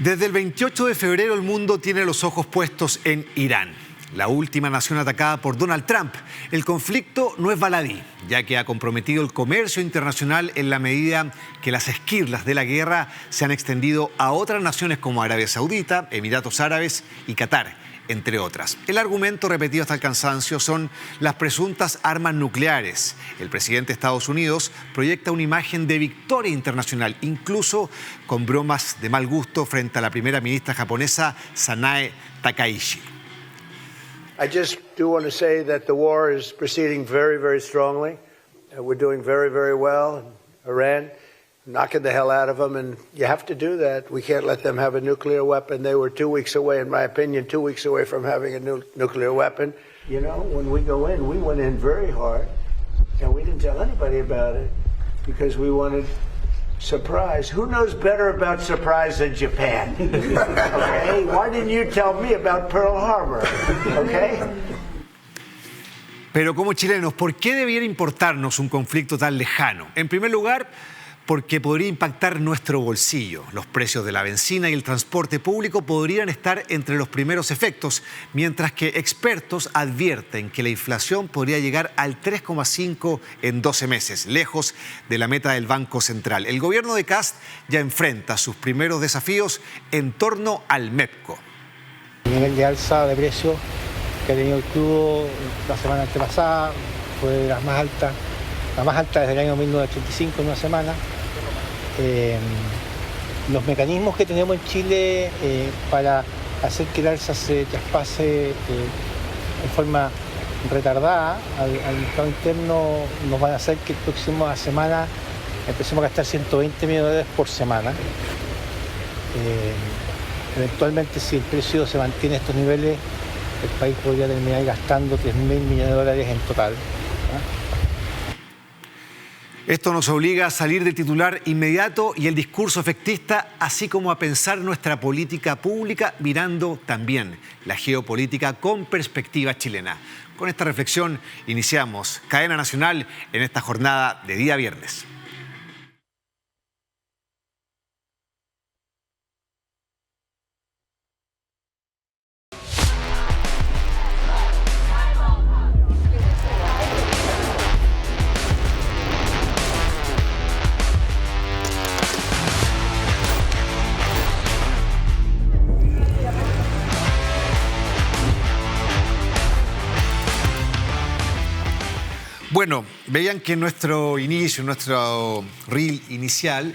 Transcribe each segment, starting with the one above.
Desde el 28 de febrero el mundo tiene los ojos puestos en Irán, la última nación atacada por Donald Trump. El conflicto no es baladí, ya que ha comprometido el comercio internacional en la medida que las esquirlas de la guerra se han extendido a otras naciones como Arabia Saudita, Emiratos Árabes y Qatar, entre otras. El argumento repetido hasta el cansancio son las presuntas armas nucleares. El presidente de Estados Unidos proyecta una imagen de victoria internacional, incluso con bromas de mal gusto frente a la primera ministra japonesa Sanae Takaichi. I just do want to say that the war is proceeding very, very strongly. We're doing very, very well in Iran, knocking the hell out of them, and you have to do that. We can't let them have a nuclear weapon. They were 2 weeks away, in my opinion, 2 weeks away from having a nuclear weapon. You know, when we go in, we went in very hard, and we didn't tell anybody about it because we wanted surprise. Who knows better about surprise than Japan? Okay? Why didn't you tell me about Pearl Harbor? Okay? Pero como chilenos, ¿por qué debiera importarnos un conflicto tan lejano? En primer lugar, porque podría impactar nuestro bolsillo. Los precios de la benzina y el transporte público podrían estar entre los primeros efectos, mientras que expertos advierten que la inflación podría llegar al 3,5% en 12 meses, lejos de la meta del Banco Central. El gobierno de Kast ya enfrenta sus primeros desafíos en torno al MEPCO. El nivel de alza de precios que ha tenido el crudo la semana antepasada fue de las más altas, la más alta desde el año 1985 en una semana. Los mecanismos que tenemos en Chile para hacer que el alza se traspase en forma retardada al mercado interno nos van a hacer que la próxima semana empecemos a gastar 120 millones de dólares por semana. Eventualmente, si el precio se mantiene a estos niveles, el país podría terminar gastando 3.000 millones de dólares en total. Esto nos obliga a salir del titular inmediato y el discurso efectista, así como a pensar nuestra política pública mirando también la geopolítica con perspectiva chilena. Con esta reflexión iniciamos Cadena Nacional en esta jornada de día viernes. Bueno, veían que en nuestro inicio, en nuestro reel inicial,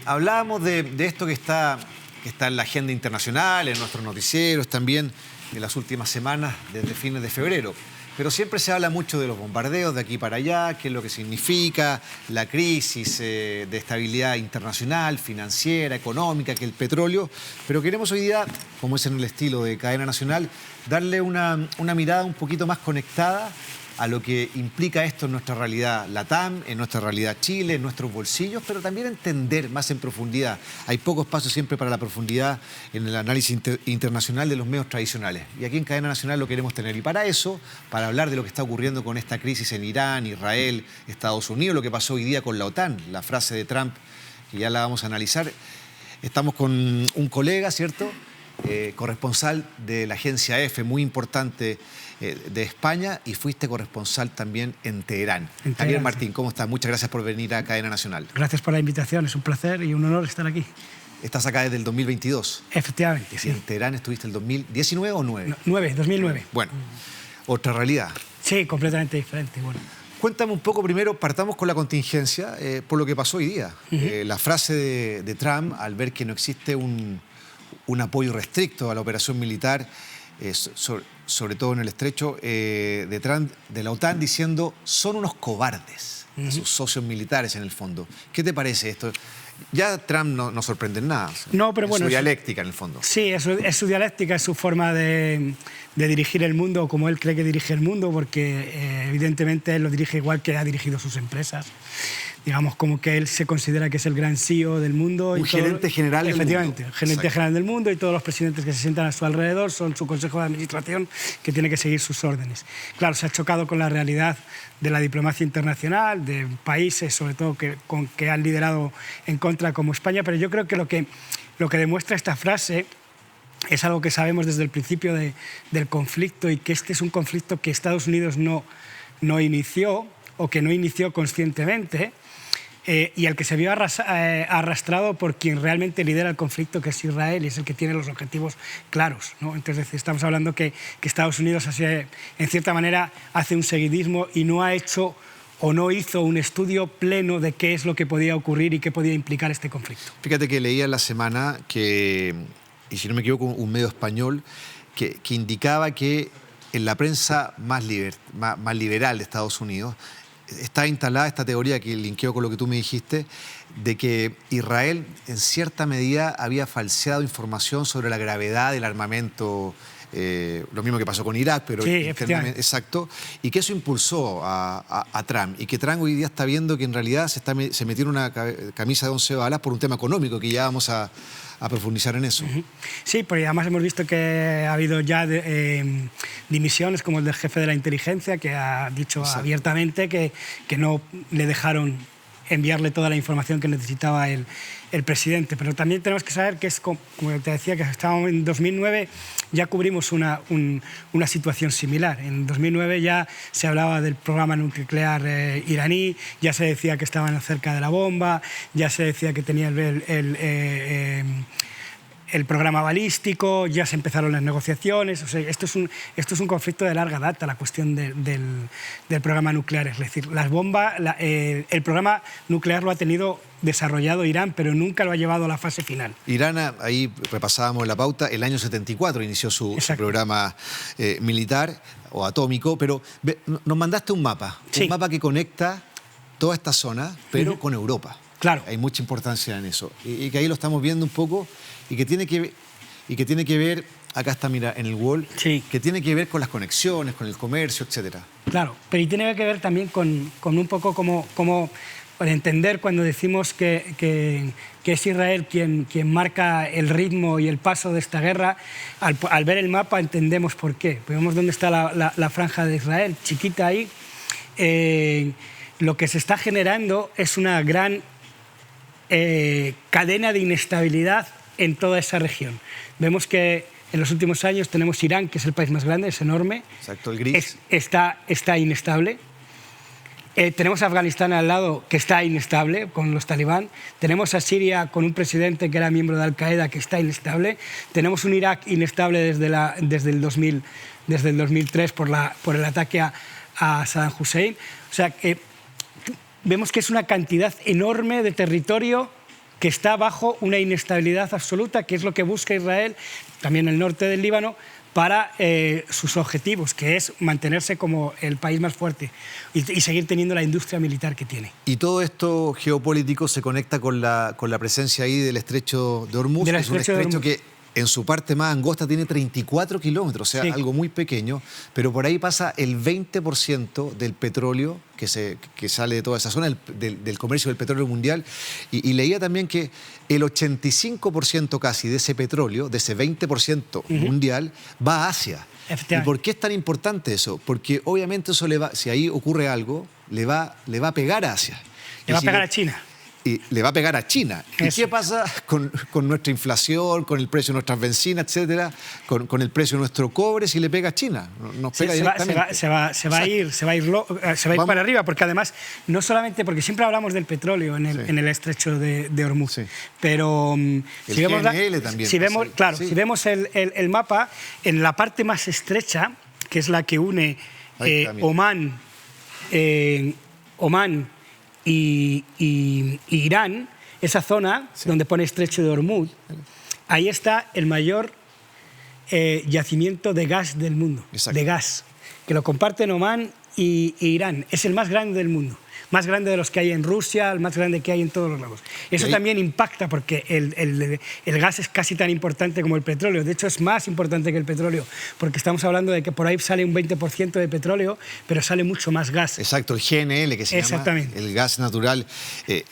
hablábamos de esto que está en la agenda internacional, en nuestros noticieros también, en las últimas semanas, desde fines de febrero. Pero siempre se habla mucho de los bombardeos de aquí para allá, qué es lo que significa, la crisis de estabilidad internacional, financiera, económica, que el petróleo. Pero queremos hoy día, como es en el estilo de Cadena Nacional, darle una mirada un poquito más conectada a lo que implica esto en nuestra realidad LATAM, en nuestra realidad Chile, en nuestros bolsillos, pero también entender más en profundidad. Hay poco espacio siempre para la profundidad en el análisis internacional de los medios tradicionales. Y aquí en Cadena Nacional lo queremos tener. Y para eso, para hablar de lo que está ocurriendo con esta crisis en Irán, Israel, Estados Unidos, lo que pasó hoy día con la OTAN, la frase de Trump, que ya la vamos a analizar, estamos con un colega, ¿cierto?, corresponsal de la agencia EFE, muy importante de España, y fuiste corresponsal también en Teherán. Javier Martín, ¿cómo estás? Muchas gracias por venir a Cadena Nacional. Gracias por la invitación, es un placer y un honor estar aquí. Estás acá desde el 2022. Efectivamente, sí. ¿En Teherán estuviste el 2019 o 9? No, 2009. Bueno, otra realidad. Sí, completamente diferente. Bueno. Cuéntame un poco primero, partamos con la contingencia, por lo que pasó hoy día. La frase de Trump, al ver que no existe un apoyo restricto a la operación militar, sobre todo en el estrecho, de la OTAN, diciendo son unos cobardes, a sus socios militares en el fondo. ¿Qué te parece esto? Ya Trump no sorprende en nada. No, pero bueno, su dialéctica en el fondo. Sí, es su dialéctica, es su forma de dirigir el mundo como él cree que dirige el mundo, porque evidentemente él lo dirige igual que ha dirigido sus empresas. Digamos, como que él se considera que es el gran CEO del mundo. Un gerente general del mundo. Efectivamente, gerente general del mundo, y todos los presidentes que se sientan a su alrededor son su consejo de administración que tiene que seguir sus órdenes. Claro, se ha chocado con la realidad de la diplomacia internacional, de países sobre todo que han liderado en contra como España, pero yo creo que lo que demuestra esta frase es algo que sabemos desde el principio del conflicto, y que este es un conflicto que Estados Unidos no inició, o que no inició conscientemente, y al que se vio arrastrado por quien realmente lidera el conflicto, que es Israel, y es el que tiene los objetivos claros, ¿no? Entonces estamos hablando que Estados Unidos en cierta manera hace un seguidismo y no ha hecho o no hizo un estudio pleno de qué es lo que podía ocurrir y qué podía implicar este conflicto. Fíjate que leía en la semana que, y si no me equivoco, un medio español que indicaba que en la prensa más liberal de Estados Unidos está instalada esta teoría que linkeo con lo que tú me dijiste, de que Israel en cierta medida había falseado información sobre la gravedad del armamento, lo mismo que pasó con Irak, pero sí, internamente, exacto, y que eso impulsó a Trump, y que Trump hoy día está viendo que en realidad se metió en una camisa de 11 balas por un tema económico, que ya vamos a profundizar en eso. Sí, porque además hemos visto que ha habido ya dimisiones, como el del jefe de la inteligencia, que ha dicho abiertamente que no le dejaron enviarle toda la información que necesitaba el presidente. Pero también tenemos que saber que es, como te decía, que estábamos en 2009, ya cubrimos una situación similar. En 2009 ya se hablaba del programa nuclear iraní, ya se decía que estaban cerca de la bomba, ya se decía que tenía el programa balístico, ya se empezaron las negociaciones. O sea, esto es un conflicto de larga data, la cuestión del programa nuclear. Es decir, las bombas, el programa nuclear lo ha tenido desarrollado Irán, pero nunca lo ha llevado a la fase final. Irán, ahí repasábamos la pauta, el año 74 inició su programa militar o atómico, pero nos mandaste un mapa, un mapa que conecta toda esta zona, pero con Europa. Claro. Hay mucha importancia en eso. Y que ahí lo estamos viendo un poco, y que tiene que ver, acá está, mira, en el wall, que tiene que ver con las conexiones, con el comercio, etcétera. Claro, pero y tiene que ver también con un poco como entender cuando decimos que es Israel quien marca el ritmo y el paso de esta guerra. Al ver el mapa entendemos por qué. Vemos dónde está la franja de Israel, chiquita ahí. Lo que se está generando es una gran cadena de inestabilidad en toda esa región. Vemos que en los últimos años tenemos Irán, que es el país más grande, es enorme. Exacto, el gris. Está inestable. Tenemos a Afganistán al lado, que está inestable con los talibán. Tenemos a Siria con un presidente que era miembro de Al-Qaeda, que está inestable. Tenemos un Irak inestable desde el 2003 por el ataque a Saddam Hussein. O sea, vemos que es una cantidad enorme de territorio que está bajo una inestabilidad absoluta, que es lo que busca Israel, también el norte del Líbano, para sus objetivos, que es mantenerse como el país más fuerte y seguir teniendo la industria militar que tiene. Y todo esto geopolítico se conecta con la presencia ahí del estrecho de Hormuz, que es un estrecho que en su parte más angosta tiene 34 kilómetros, o sea, algo muy pequeño, pero por ahí pasa el 20% del petróleo que sale de toda esa zona, del comercio del petróleo mundial. Y leía también que el 85% casi de ese petróleo, de ese 20% mundial, va a Asia. ¿Y por qué es tan importante eso? Porque obviamente eso si ahí ocurre algo, le va a pegar a Asia. Le va a pegar a China. Y le va a pegar a China. ¿Y qué pasa con nuestra inflación, con el precio de nuestras bencinas, etcétera, con el precio de nuestro cobre si le pega a China? Nos pega directamente. Se va a ir para arriba, porque además, no solamente porque siempre hablamos del petróleo en el estrecho de Hormuz, pero si vemos el mapa, en la parte más estrecha, que es la que une Omán y Irán, esa zona donde pone estrecho de Hormuz, ahí está el mayor yacimiento de gas del mundo. Exacto. De gas, que lo comparten Omán y Irán. Es el más grande del mundo, más grande de los que hay en Rusia, el más grande que hay en todos los lados. Eso también impacta, porque el gas es casi tan importante como el petróleo. De hecho, es más importante que el petróleo, porque estamos hablando de que por ahí sale un 20% de petróleo, pero sale mucho más gas. Exacto, el GNL, que se llama el gas natural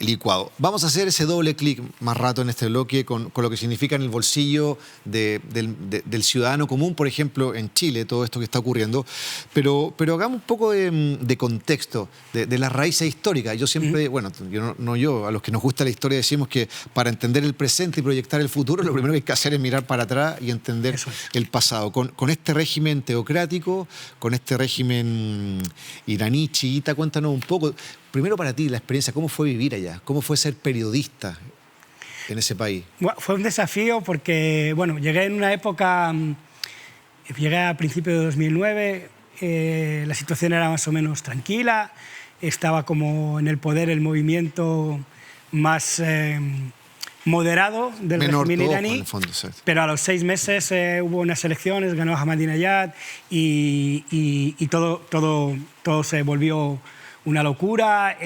licuado. Vamos a hacer ese doble clic más rato en este bloque con lo que significa en el bolsillo del ciudadano común, por ejemplo, en Chile, todo esto que está ocurriendo. Pero hagamos un poco de contexto, de las raíces raíces históricas. Yo siempre, bueno, a los que nos gusta la historia decimos que para entender el presente y proyectar el futuro, lo primero que hay que hacer es mirar para atrás y entender el pasado. Con este régimen teocrático, con este régimen iraní, chiita, cuéntanos un poco, primero para ti la experiencia, ¿cómo fue vivir allá? ¿Cómo fue ser periodista en ese país? Bueno, fue un desafío porque, bueno, llegué en una época, llegué a principios de 2009, la situación era más o menos tranquila, estaba como en el poder el movimiento más moderado del régimen iraní, en el fondo, pero a los 6 meses hubo unas elecciones, ganó Ahmadinejad y todo se volvió una locura.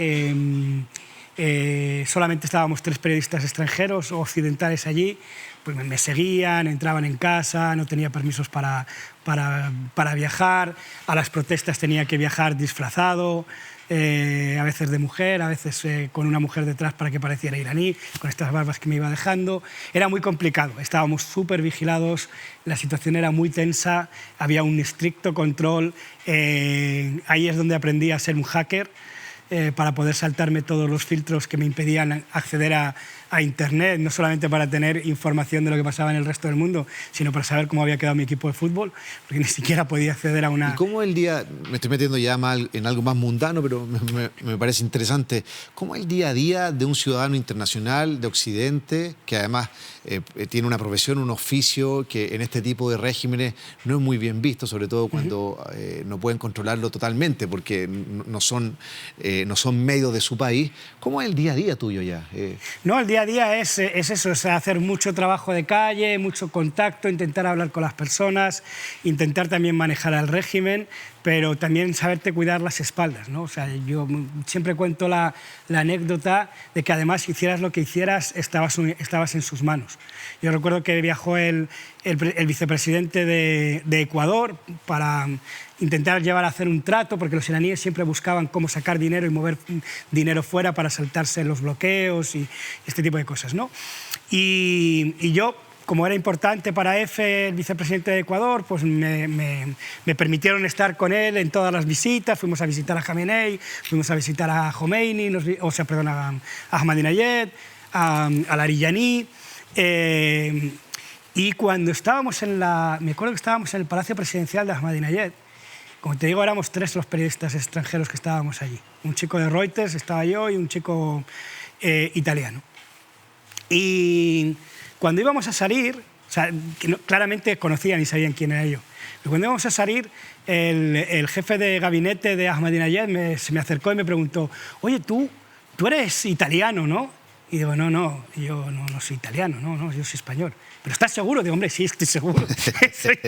Solamente estábamos 3 periodistas extranjeros o occidentales allí, pues me seguían, entraban en casa, no tenía permisos para viajar, a las protestas tenía que viajar disfrazado, a veces de mujer, a veces con una mujer detrás para que pareciera iraní, con estas barbas que me iba dejando. Era muy complicado, estábamos súper vigilados, la situación era muy tensa, había un estricto control, ahí es donde aprendí a ser un hacker, para poder saltarme todos los filtros que me impedían acceder a Internet, no solamente para tener información de lo que pasaba en el resto del mundo, sino para saber cómo había quedado mi equipo de fútbol, porque ni siquiera podía acceder a una... ¿Y cómo el día, me estoy metiendo ya en algo más mundano, pero me parece interesante, cómo el día a día de un ciudadano internacional de Occidente, que además tiene una profesión, un oficio, que en este tipo de regímenes no es muy bien visto, sobre todo cuando no pueden controlarlo totalmente, porque no son medios de su país? ¿Cómo es el día a día tuyo ya? No, el día a día es eso, es hacer mucho trabajo de calle, mucho contacto, intentar hablar con las personas, intentar también manejar al régimen, pero también saberte cuidar las espaldas, ¿no? O sea, yo siempre cuento la anécdota de que además hicieras lo que hicieras, estabas en sus manos. Yo recuerdo que viajó el vicepresidente de Ecuador para intentar llevar a hacer un trato, porque los iraníes siempre buscaban cómo sacar dinero y mover dinero fuera para saltarse los bloqueos y este tipo de cosas, ¿no? Y yo, como era importante para EFE, el vicepresidente de Ecuador, pues me permitieron estar con él en todas las visitas. Fuimos a visitar a Khamenei, fuimos a visitar a Khomeini, a Ahmadinejad, a Larijani. Y cuando estábamos me acuerdo que estábamos en el Palacio Presidencial de Ahmadinejad, como te digo, éramos 3 los periodistas extranjeros que estábamos allí. Un chico de Reuters, estaba yo, y un chico italiano. Y cuando íbamos a salir, o sea, claramente conocían y sabían quién era yo, pero cuando íbamos a salir, el jefe de gabinete de Ahmadinejad se me acercó y me preguntó: oye, tú eres italiano, ¿no? Y digo, no, yo no soy italiano, no, yo soy español. ¿Pero estás seguro? Digo, hombre, sí, estoy seguro. Soy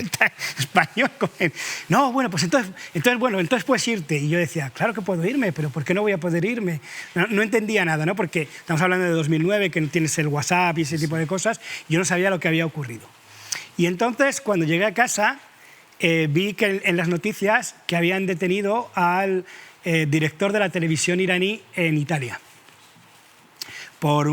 español. No, bueno, pues entonces puedes irte. Y yo decía, claro que puedo irme, pero ¿por qué no voy a poder irme? No entendía nada, ¿no? Porque estamos hablando de 2009, que no tienes el WhatsApp y ese tipo de cosas. Yo no sabía lo que había ocurrido. Y entonces, cuando llegué a casa, vi que en las noticias que habían detenido al director de la televisión iraní en Italia por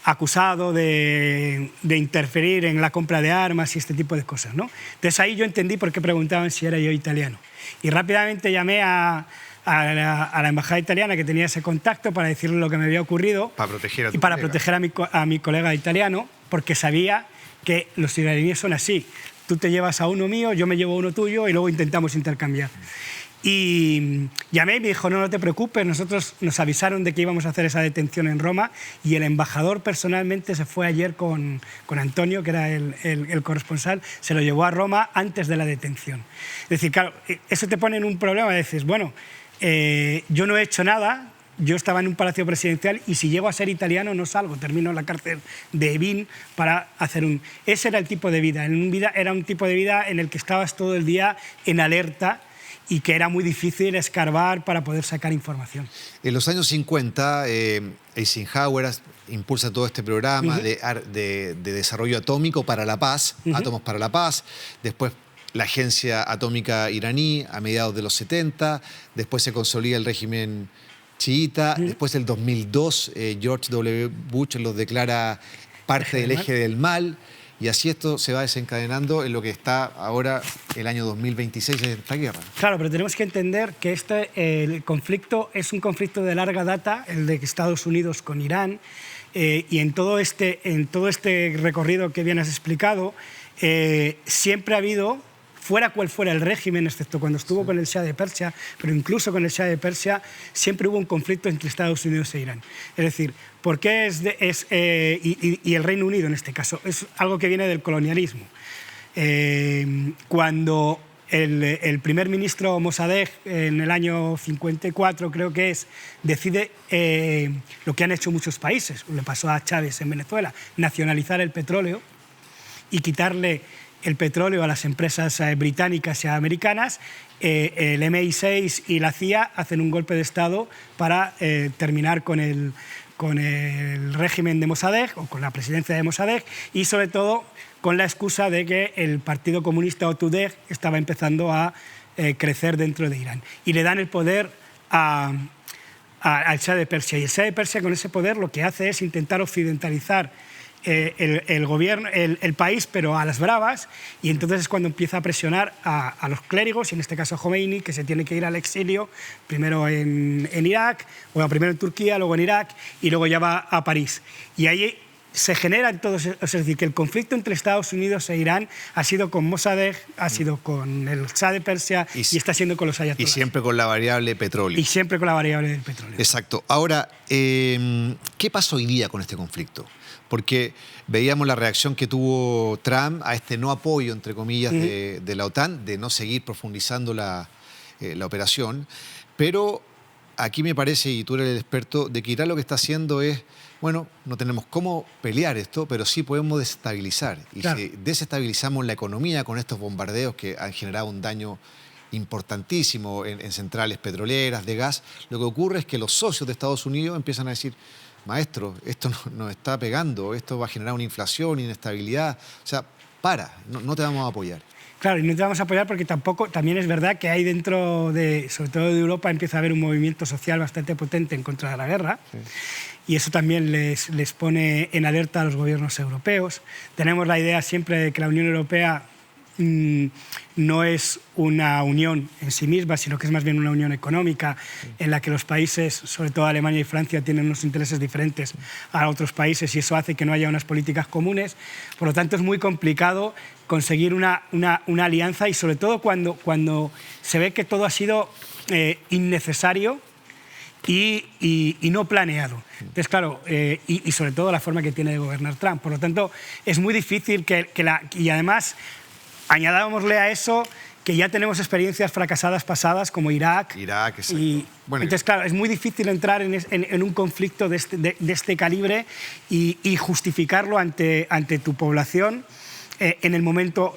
acusado de interferir en la compra de armas y este tipo de cosas, ¿no? Entonces ahí yo entendí por qué preguntaban si era yo italiano. Y rápidamente llamé a la embajada italiana, que tenía ese contacto, para decirle lo que me había ocurrido. Para proteger a tu y para colega. proteger a mi colega italiano, porque sabía que los iraníes son así. Tú te llevas a uno mío, yo me llevo a uno tuyo y luego intentamos intercambiar. Y llamé y me dijo, no te preocupes, nosotros nos avisaron de que íbamos a hacer esa detención en Roma, y el embajador personalmente se fue ayer con Antonio, que era el corresponsal, se lo llevó a Roma antes de la detención. Es decir, claro, eso te pone en un problema, dices, bueno, yo no he hecho nada, yo estaba en un palacio presidencial y si llego a ser italiano no salgo, termino en la cárcel de Evin para hacer un... Ese era el tipo de vida, era un tipo de vida en el que estabas todo el día en alerta, y que era muy difícil escarbar para poder sacar información. En los años 50, Eisenhower impulsa todo este programa de desarrollo atómico para la paz, Átomos para la Paz. Después la Agencia Atómica Iraní a mediados de los 70. Después se consolida el régimen chiita. Después, del 2002, George W. Bush los declara parte del eje del mal. Y así esto se va desencadenando en lo que está ahora el año 2026 de esta guerra. Claro, pero tenemos que entender que el conflicto es un conflicto de larga data, el de Estados Unidos con Irán, y en todo este recorrido que bien has explicado, siempre ha habido, fuera cual fuera el régimen, excepto cuando estuvo con el Shah de Persia, pero incluso con el Shah de Persia, siempre hubo un conflicto entre Estados Unidos e Irán. Es decir, ¿por qué y el Reino Unido en este caso? Es algo que viene del colonialismo. Cuando el primer ministro Mossadegh, en el año 54 creo que es, decide lo que han hecho muchos países, le pasó a Chávez en Venezuela, nacionalizar el petróleo y quitarle el petróleo a las empresas británicas y americanas, el MI6 y la CIA hacen un golpe de Estado para terminar con el régimen de Mossadegh o con la presidencia de Mossadegh y sobre todo con la excusa de que el Partido Comunista o Tudeh estaba empezando a crecer dentro de Irán. Y le dan el poder al Shah de Persia. Y el Shah de Persia con ese poder lo que hace es intentar occidentalizar el gobierno, el país, pero a las bravas, y entonces es cuando empieza a presionar a los clérigos, y en este caso a Khomeini, que se tiene que ir al exilio, primero en Irak, bueno, primero en Turquía, luego en Irak, y luego ya va a París. Y ahí se generan todos, es decir, que el conflicto entre Estados Unidos e Irán ha sido con Mossadegh, ha sido con el Shah de Persia y está siendo con los ayatolás. Y siempre con la variable petróleo. Y siempre con la variable del petróleo. Exacto. Ahora, ¿qué pasa hoy día con este conflicto? Porque veíamos la reacción que tuvo Trump a este no apoyo, entre comillas, de la OTAN, de no seguir profundizando la operación. Pero aquí me parece, y tú eres el experto, de que Irán lo que está haciendo es, bueno, no tenemos cómo pelear esto, pero sí podemos desestabilizar. Y claro, si desestabilizamos la economía con estos bombardeos que han generado un daño importantísimo en centrales petroleras, de gas, lo que ocurre es que los socios de Estados Unidos empiezan a decir, maestro, esto nos está pegando, esto va a generar una inflación, inestabilidad, o sea, no te vamos a apoyar. Claro, y no te vamos a apoyar porque también es verdad que hay dentro sobre todo de Europa, empieza a haber un movimiento social bastante potente en contra de la guerra. Sí. Y eso también les pone en alerta a los gobiernos europeos. Tenemos la idea siempre de que la Unión Europea no es una unión en sí misma, sino que es más bien una unión económica en la que los países, sobre todo Alemania y Francia, tienen unos intereses diferentes a otros países y eso hace que no haya unas políticas comunes. Por lo tanto, es muy complicado conseguir una alianza y sobre todo cuando se ve que todo ha sido innecesario y no planeado. Entonces, claro, y sobre todo la forma que tiene de gobernar Trump. Por lo tanto, es muy difícil y además añadámosle a eso que ya tenemos experiencias fracasadas pasadas como Irak. Exacto. Bueno, entonces, claro, es muy difícil entrar en un conflicto de este calibre y justificarlo ante tu población en el momento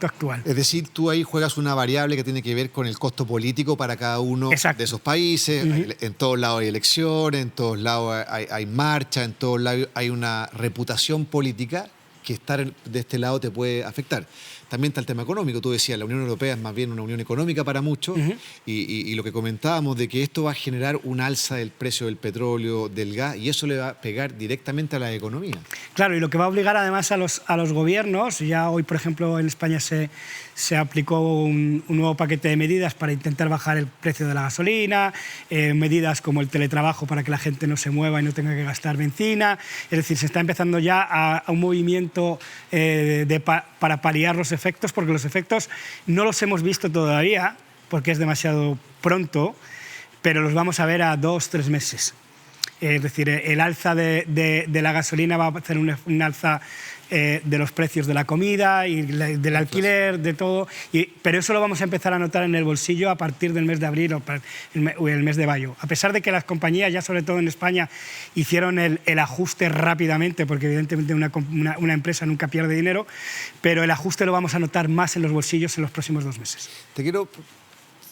actual. Es decir, tú ahí juegas una variable que tiene que ver con el costo político para cada uno de esos países. En todos lados hay elecciones, en todos lados hay marcha, en todos lados hay una reputación política que estar de este lado te puede afectar. También está el tema económico. Tú decías, la Unión Europea es más bien una unión económica para muchos y lo que comentábamos de que esto va a generar un alza del precio del petróleo, del gas, y eso le va a pegar directamente a la economía. Claro, y lo que va a obligar además a los gobiernos, ya hoy, por ejemplo, en España se aplicó un nuevo paquete de medidas para intentar bajar el precio de la gasolina, medidas como el teletrabajo para que la gente no se mueva y no tenga que gastar benzina. Es decir, se está empezando ya a un movimiento para paliar los efectos, porque los efectos no los hemos visto todavía, porque es demasiado pronto, pero los vamos a ver a 2-3 meses. Es decir, el alza de la gasolina va a hacer un alza de los precios de la comida y del alquiler, de todo, pero eso lo vamos a empezar a notar en el bolsillo a partir del mes de abril o el mes de mayo. A pesar de que las compañías, ya sobre todo en España, hicieron el ajuste rápidamente, porque evidentemente una empresa nunca pierde dinero, pero el ajuste lo vamos a notar más en los bolsillos en los próximos 2 meses.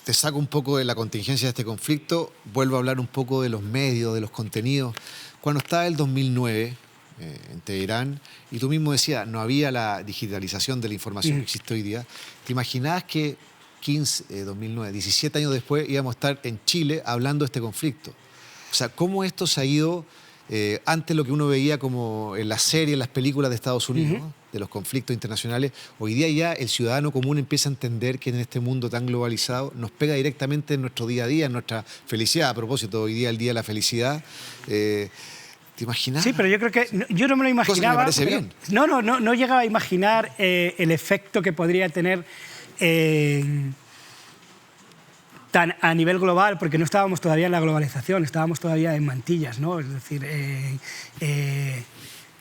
Te saco un poco de la contingencia de este conflicto, vuelvo a hablar un poco de los medios, de los contenidos. Cuando estaba el 2009 en Teherán, y tú mismo decías, no había la digitalización de la información que existe hoy día, ¿te imaginabas que 2009, 17 años después, íbamos a estar en Chile hablando de este conflicto? O sea, ¿cómo esto se ha ido antes lo que uno veía como en las series, en las películas de Estados Unidos, ¿no? de los conflictos internacionales, hoy día ya el ciudadano común empieza a entender que en este mundo tan globalizado nos pega directamente en nuestro día a día, en nuestra felicidad. A propósito, hoy día el Día de la Felicidad. ¿Te imaginas? Sí, pero yo creo que yo no me lo imaginaba. Cosa que me parece bien. No llegaba a imaginar el efecto que podría tener tan a nivel global, porque no estábamos todavía en la globalización, estábamos todavía en mantillas, ¿no? Es decir,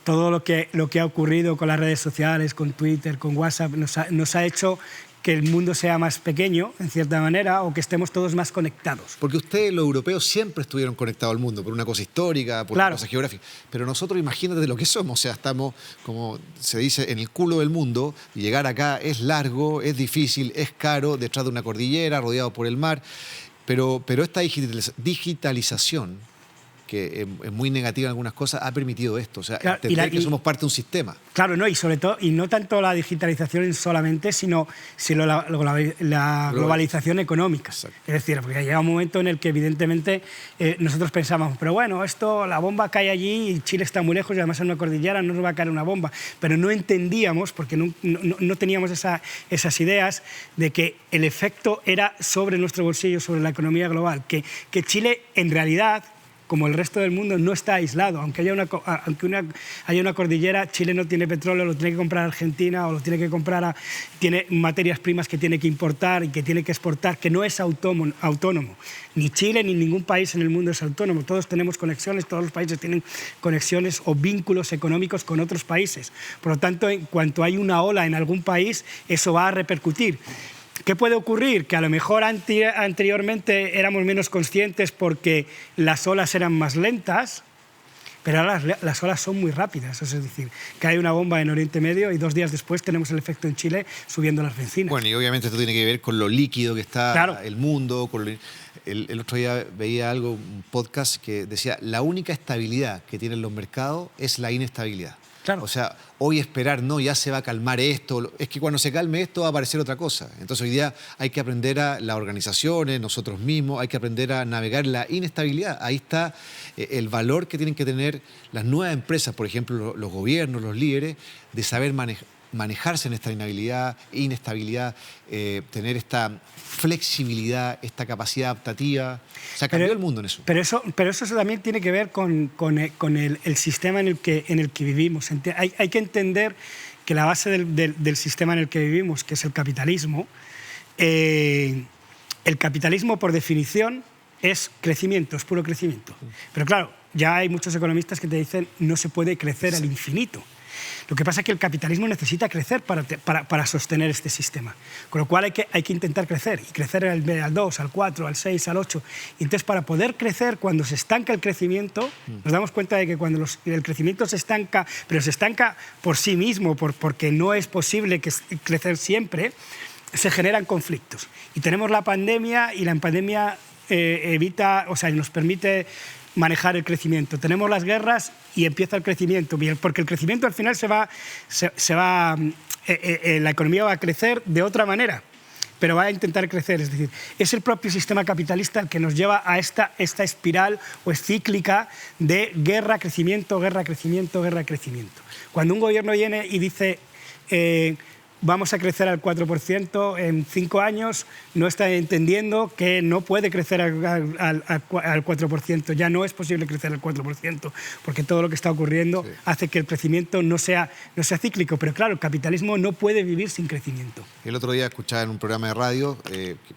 todo lo que ha ocurrido con las redes sociales, con Twitter, con WhatsApp, nos ha hecho que el mundo sea más pequeño, en cierta manera, o que estemos todos más conectados. Porque ustedes, los europeos, siempre estuvieron conectados al mundo, por una cosa histórica, por una cosa geográfica. Pero nosotros, imagínate de lo que somos, o sea, estamos, como se dice, en el culo del mundo, y llegar acá es largo, es difícil, es caro, detrás de una cordillera, rodeado por el mar. Pero esta digitalización, que es muy negativa en algunas cosas, ha permitido esto, o sea, claro, entender que somos parte de un sistema. Claro, no, y sobre todo, y no tanto la digitalización solamente, sino la globalización económica. Exacto. Es decir, porque llega un momento en el que evidentemente nosotros pensábamos, pero bueno, la bomba cae allí y Chile está muy lejos y además en una cordillera no nos va a caer una bomba, pero no entendíamos, porque no teníamos esas ideas de que el efecto era sobre nuestro bolsillo, sobre la economía global, que Chile en realidad, como el resto del mundo, no está aislado. Aunque haya una cordillera, Chile no tiene petróleo, lo tiene que comprar Argentina o lo tiene que comprar tiene materias primas que tiene que importar y que tiene que exportar, que no es autónomo. Ni Chile ni ningún país en el mundo es autónomo. Todos tenemos conexiones, todos los países tienen conexiones o vínculos económicos con otros países. Por lo tanto, en cuanto hay una ola en algún país, eso va a repercutir. ¿Qué puede ocurrir? Que a lo mejor anteriormente éramos menos conscientes porque las olas eran más lentas, pero ahora las olas son muy rápidas. Es decir, que hay una bomba en Oriente Medio y 2 días después tenemos el efecto en Chile subiendo las bencinas. Bueno, y obviamente esto tiene que ver con lo líquido que está claro. el mundo. El otro día veía un podcast que decía, la única estabilidad que tienen los mercados es la inestabilidad. Claro. O sea, hoy esperar, no, ya se va a calmar esto, es que cuando se calme esto va a aparecer otra cosa. Entonces hoy día hay que aprender las organizaciones, nosotros mismos, hay que aprender a navegar la inestabilidad. Ahí está el valor que tienen que tener las nuevas empresas, por ejemplo, los gobiernos, los líderes, de saber manejarse en esta inestabilidad, tener esta flexibilidad, esta capacidad adaptativa. O sea, cambió el mundo en eso. Pero eso también tiene que ver con el sistema en el que vivimos. Hay que entender que la base del sistema en el que vivimos, que es el capitalismo, por definición es crecimiento, es puro crecimiento. Pero claro, ya hay muchos economistas que te dicen no se puede crecer al infinito. Lo que pasa es que el capitalismo necesita crecer para sostener este sistema. Con lo cual hay que intentar crecer, y crecer al 2, al 4, al 6, al 8. Y entonces, para poder crecer, cuando se estanca el crecimiento, nos damos cuenta de que cuando el crecimiento se estanca, pero se estanca por sí mismo, porque no es posible crecer siempre, se generan conflictos. Y tenemos la pandemia, y la pandemia nos permite manejar el crecimiento. Tenemos las guerras y empieza el crecimiento, porque el crecimiento al final la economía va a crecer de otra manera, pero va a intentar crecer. Es decir, es el propio sistema capitalista el que nos lleva a esta espiral o es cíclica de guerra, crecimiento, guerra, crecimiento, guerra, crecimiento. Cuando un gobierno viene y dice vamos a crecer al 4% en 5 años, no está entendiendo que no puede crecer al 4%, ya no es posible crecer al 4%, porque todo lo que está ocurriendo hace que el crecimiento no sea cíclico. Pero claro, el capitalismo no puede vivir sin crecimiento. El otro día escuchaba en un programa de radio,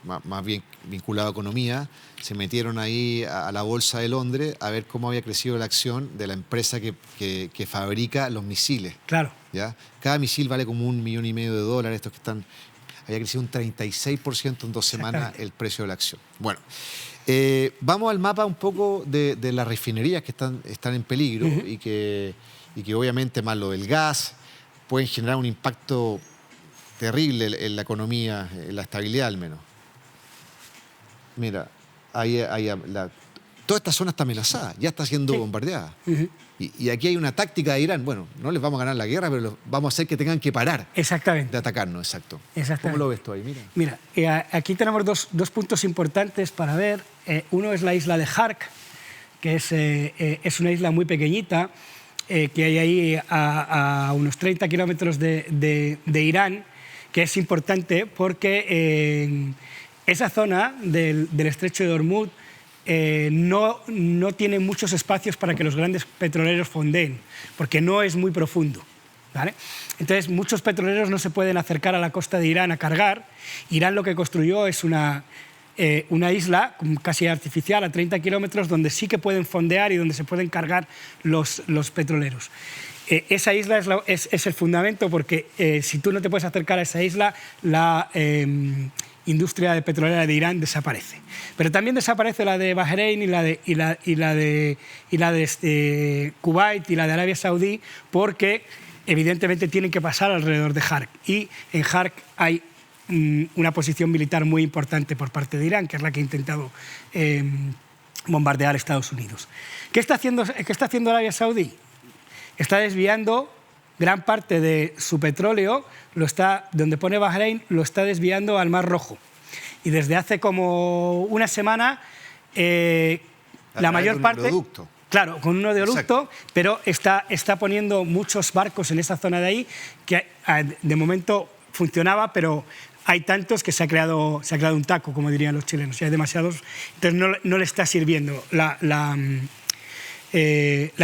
más bien vinculado a economía, se metieron ahí a la Bolsa de Londres a ver cómo había crecido la acción de la empresa que fabrica los misiles. Claro. ¿Ya? Cada misil vale como $1,5 millones. Estos que están... Había crecido un 36% en 2 semanas el precio de la acción. Bueno, vamos al mapa un poco de las refinerías que están en peligro y que obviamente, más lo del gas, pueden generar un impacto terrible en la economía, en la estabilidad al menos. Mira, toda esta zona está amenazada, ya está siendo bombardeada. Y aquí hay una táctica de Irán. Bueno, no les vamos a ganar la guerra, pero vamos a hacer que tengan que parar de atacarnos. Exacto. Exactamente. ¿Cómo lo ves tú ahí? Mira, aquí tenemos dos puntos importantes para ver. Uno es la isla de Hark, que es una isla muy pequeñita, que hay ahí a unos 30 kilómetros de Irán, que es importante porque esa zona del estrecho de Hormuz no tiene muchos espacios para que los grandes petroleros fondeen, porque no es muy profundo, ¿vale? Entonces, muchos petroleros no se pueden acercar a la costa de Irán a cargar. Irán lo que construyó es una isla casi artificial a 30 kilómetros donde sí que pueden fondear y donde se pueden cargar los petroleros. Esa isla es el fundamento porque si tú no te puedes acercar a esa isla, la industria petrolera de Irán desaparece. Pero también desaparece la de Bahrein y la de Kuwait y la de Arabia Saudí porque evidentemente tienen que pasar alrededor de Jark. Y en Jark hay una posición militar muy importante por parte de Irán, que es la que ha intentado bombardear Estados Unidos. ¿Qué está haciendo Arabia Saudí? Está desviando gran parte de su petróleo, donde pone Bahrein, lo está desviando al Mar Rojo. Y desde hace como una semana, la mayor parte... Oleoducto. Claro, con un oleoducto, pero está poniendo muchos barcos en esa zona de ahí, que de momento funcionaba, pero hay tantos que se ha creado un taco, como dirían los chilenos, y hay demasiados, entonces no le está sirviendo la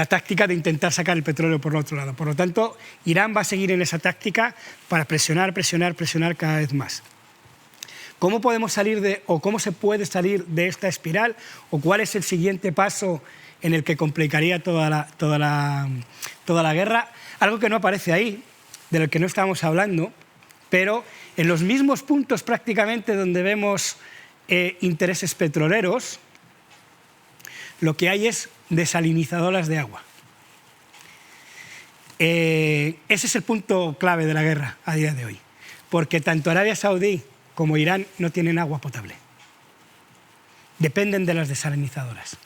táctica de intentar sacar el petróleo por el otro lado. Por lo tanto, Irán va a seguir en esa táctica para presionar cada vez más. ¿Cómo podemos salir o cómo se puede salir de esta espiral? ¿O cuál es el siguiente paso en el que complicaría toda la guerra? Algo que no aparece ahí, del que no estábamos hablando, pero en los mismos puntos prácticamente donde vemos intereses petroleros, lo que hay es desalinizadoras de agua. Ese es el punto clave de la guerra a día de hoy, porque tanto Arabia Saudí como Irán no tienen agua potable. Dependen de las desalinizadoras.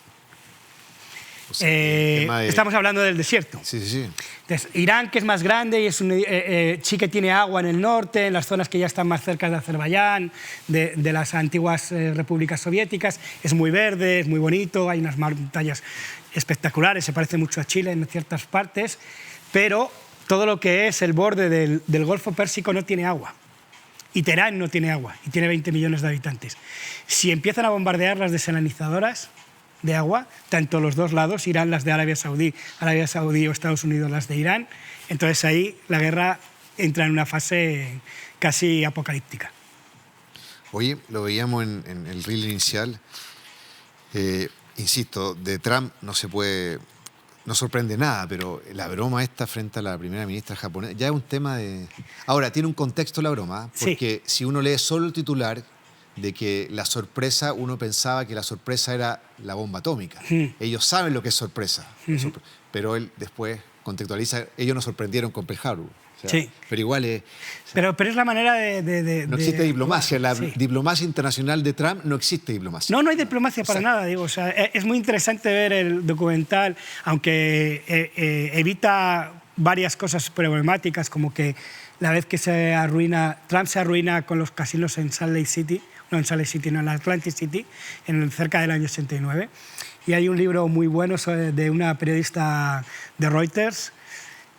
O sea, Estamos hablando del desierto. Sí, sí, sí. Entonces, Irán, que es más grande y sí que tiene agua en el norte, en las zonas que ya están más cerca de Azerbaiyán, de las antiguas repúblicas soviéticas, es muy verde, es muy bonito, hay unas montañas espectaculares, se parece mucho a Chile en ciertas partes, pero todo lo que es el borde del Golfo Pérsico no tiene agua. Y Teherán no tiene agua, y tiene 20 millones de habitantes. Si empiezan a bombardear las desalinizadoras de agua, tanto los dos lados, Irán las de Arabia Saudí o Estados Unidos las de Irán, entonces ahí la guerra entra en una fase casi apocalíptica. Oye, lo veíamos en el reel inicial, insisto, de Trump no sorprende nada, pero la broma esta frente a la primera ministra japonesa ya es un tema de... Ahora, tiene un contexto la broma, porque si uno lee solo el titular de que la sorpresa, uno pensaba que la sorpresa era la bomba atómica. Ellos saben lo que es sorpresa, pero él después contextualiza, ellos nos sorprendieron con Pearl Harbor. O sea, pero igual es... O sea, pero es la manera de... No existe diplomacia. La diplomacia internacional de Trump no existe diplomacia. No hay diplomacia para nada. Digo, o sea, es muy interesante ver el documental, aunque evita varias cosas problemáticas, como que la vez que Trump se arruina con los casinos en Salt Lake City, en Atlantic City, cerca del año 89. Y hay un libro muy bueno de una periodista de Reuters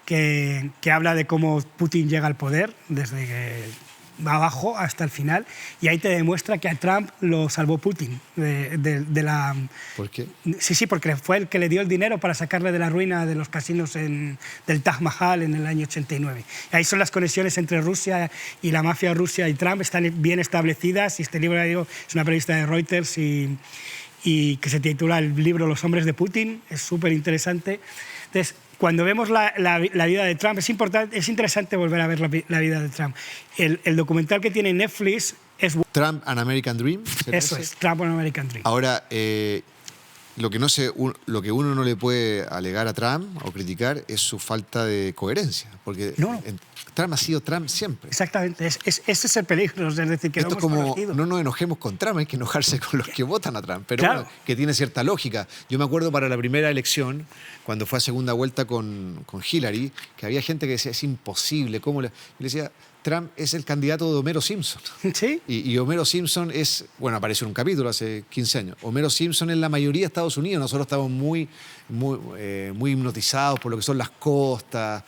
que habla de cómo Putin llega al poder desde abajo hasta el final, y ahí te demuestra que a Trump lo salvó Putin de la... ¿Por qué? Sí, porque fue el que le dio el dinero para sacarle de la ruina de los casinos del Taj Mahal en el año 89. Y ahí son las conexiones entre Rusia y la mafia rusa y Trump, están bien establecidas, y este libro, digo, es una periodista de Reuters y que se titula el libro Los hombres de Putin, es súper interesante. Entonces, cuando vemos la vida de Trump, es interesante volver a ver la vida de Trump. El documental que tiene Netflix es... Trump, An American Dream. Eso es, Trump, An American Dream. Ahora, lo que uno no le puede alegar a Trump o criticar es su falta de coherencia, porque Trump ha sido Trump siempre. Exactamente, ese es el peligro, es decir, que esto es como, conocido. no nos enojemos con Trump, hay que enojarse con los que votan a Trump, pero claro, bueno, que tiene cierta lógica. Yo me acuerdo para la primera elección, cuando fue a segunda vuelta con Hillary, que había gente que decía, es imposible, ¿cómo le...? Y le decía, Trump es el candidato de Homero Simpson. ¿Sí? Y Homero Simpson es, bueno, apareció en un capítulo hace 15 años. Homero Simpson es la mayoría de Estados Unidos. Nosotros estamos muy hipnotizados por lo que son las costas.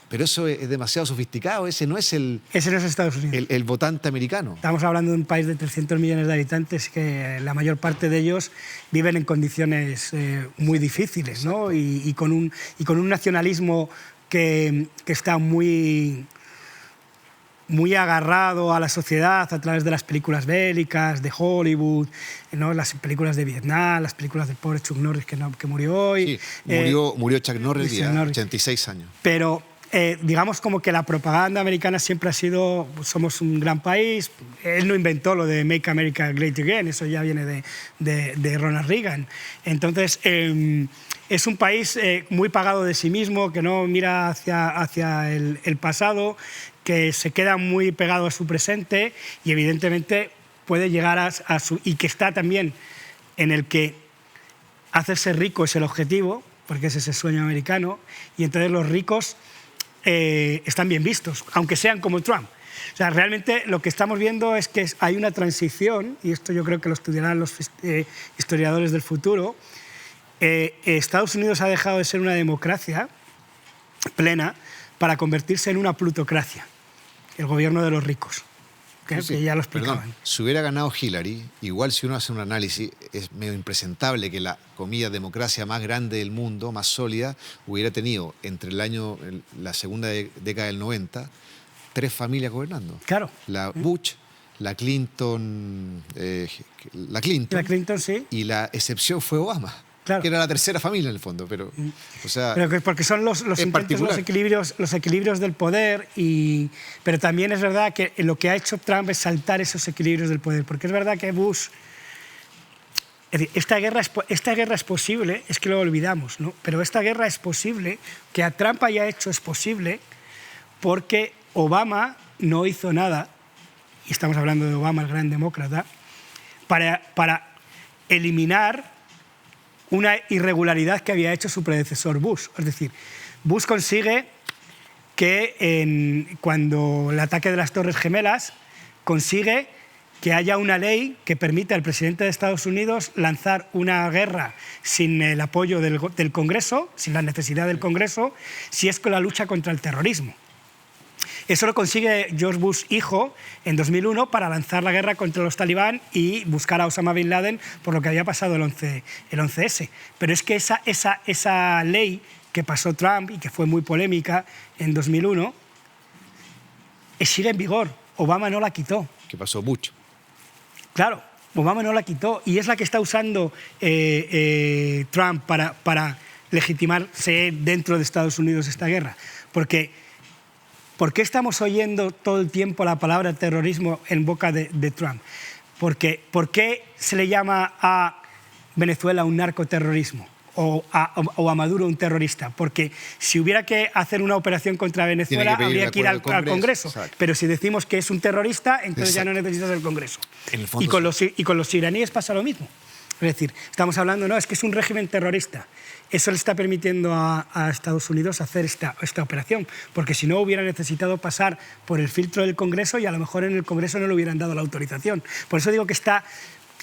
Pero eso es demasiado sofisticado. Ese no es Ese no es Estados Unidos. el votante americano. Estamos hablando de un país de 300 millones de habitantes que la mayor parte de ellos viven en condiciones muy difíciles, ¿no? Y con un nacionalismo que está muy agarrado a la sociedad a través de las películas bélicas, de Hollywood, ¿no? Las películas de Vietnam, las películas del pobre Chuck Norris que murió hoy. Sí, murió Chuck Norris, Chuck Norris. 86 años. Pero digamos como que la propaganda americana siempre ha sido, somos un gran país. Él no inventó lo de Make America Great Again, eso ya viene de Ronald Reagan. Entonces, es un país muy pagado de sí mismo, que no mira hacia el pasado, que se queda muy pegado a su presente y evidentemente puede llegar a su... y que está también en el que hacerse rico es el objetivo, porque ese es el sueño americano, y entonces los ricos están bien vistos, aunque sean como Trump. O sea, realmente lo que estamos viendo es que hay una transición, y esto yo creo que lo estudiarán los historiadores del futuro. Estados Unidos ha dejado de ser una democracia plena para convertirse en una plutocracia, el gobierno de los ricos, que ya lo explicaban. Perdón, si hubiera ganado Hillary, igual si uno hace un análisis, es medio impresentable que la, comillas, democracia más grande del mundo, más sólida, hubiera tenido entre la segunda década del 90, 3 familias gobernando. Claro. La Bush, la Clinton, Sí. Y la excepción fue Obama. Claro. Que era la tercera familia en el fondo, pero, o sea, pero porque son los intentos, los equilibrios del poder, pero también es verdad que lo que ha hecho Trump es saltar esos equilibrios del poder, porque es verdad que Bush, es decir, esta guerra es posible, es que lo olvidamos, ¿no? Pero esta guerra es posible, que a Trump haya hecho es posible, porque Obama no hizo nada, y estamos hablando de Obama, el gran demócrata, para eliminar una irregularidad que había hecho su predecesor Bush. Es decir, Bush consigue que cuando el ataque de las Torres Gemelas, consigue que haya una ley que permita al presidente de Estados Unidos lanzar una guerra sin el apoyo del Congreso, sin la necesidad del Congreso, si es con la lucha contra el terrorismo. Eso lo consigue George Bush hijo en 2001 para lanzar la guerra contra los talibán y buscar a Osama Bin Laden por lo que había pasado el 11S. Pero es que esa ley que pasó Trump y que fue muy polémica en 2001 sigue en vigor. Obama no la quitó. ¿Qué pasó? Bush. Claro, Obama no la quitó y es la que está usando Trump para legitimarse dentro de Estados Unidos esta guerra. ¿Por qué estamos oyendo todo el tiempo la palabra terrorismo en boca de Trump? ¿Por qué se le llama a Venezuela un narcoterrorismo o a Maduro un terrorista? Porque si hubiera que hacer una operación contra Venezuela habría que ir al Congreso. Pero si decimos que es un terrorista, entonces ya no necesitas el Congreso. Y con los iraníes pasa lo mismo. Es decir, estamos hablando, no, es que es un régimen terrorista. Eso le está permitiendo a Estados Unidos hacer esta operación, porque si no hubiera necesitado pasar por el filtro del Congreso y a lo mejor en el Congreso no le hubieran dado la autorización. Por eso digo que está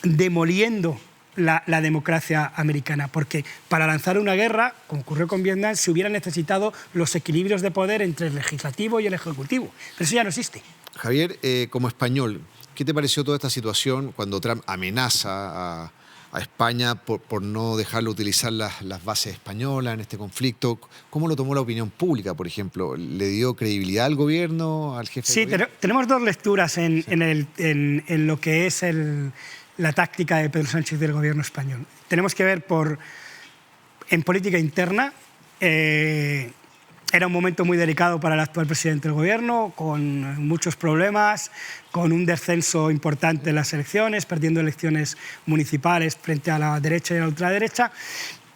demoliendo la democracia americana, porque para lanzar una guerra, como ocurrió con Vietnam, se hubiera necesitado los equilibrios de poder entre el legislativo y el ejecutivo. Pero eso ya no existe. Javier, como español, ¿qué te pareció toda esta situación cuando Trump amenaza a España por no dejarlo utilizar las bases españolas en este conflicto? ¿Cómo lo tomó la opinión pública, por ejemplo? ¿Le dio credibilidad al gobierno, al jefe de gobierno? Sí, tenemos dos lecturas en lo que es la táctica de Pedro Sánchez del gobierno español. Tenemos que ver en política interna. Era un momento muy delicado para el actual presidente del gobierno, con muchos problemas, con un descenso importante en las elecciones, perdiendo elecciones municipales frente a la derecha y a la ultraderecha,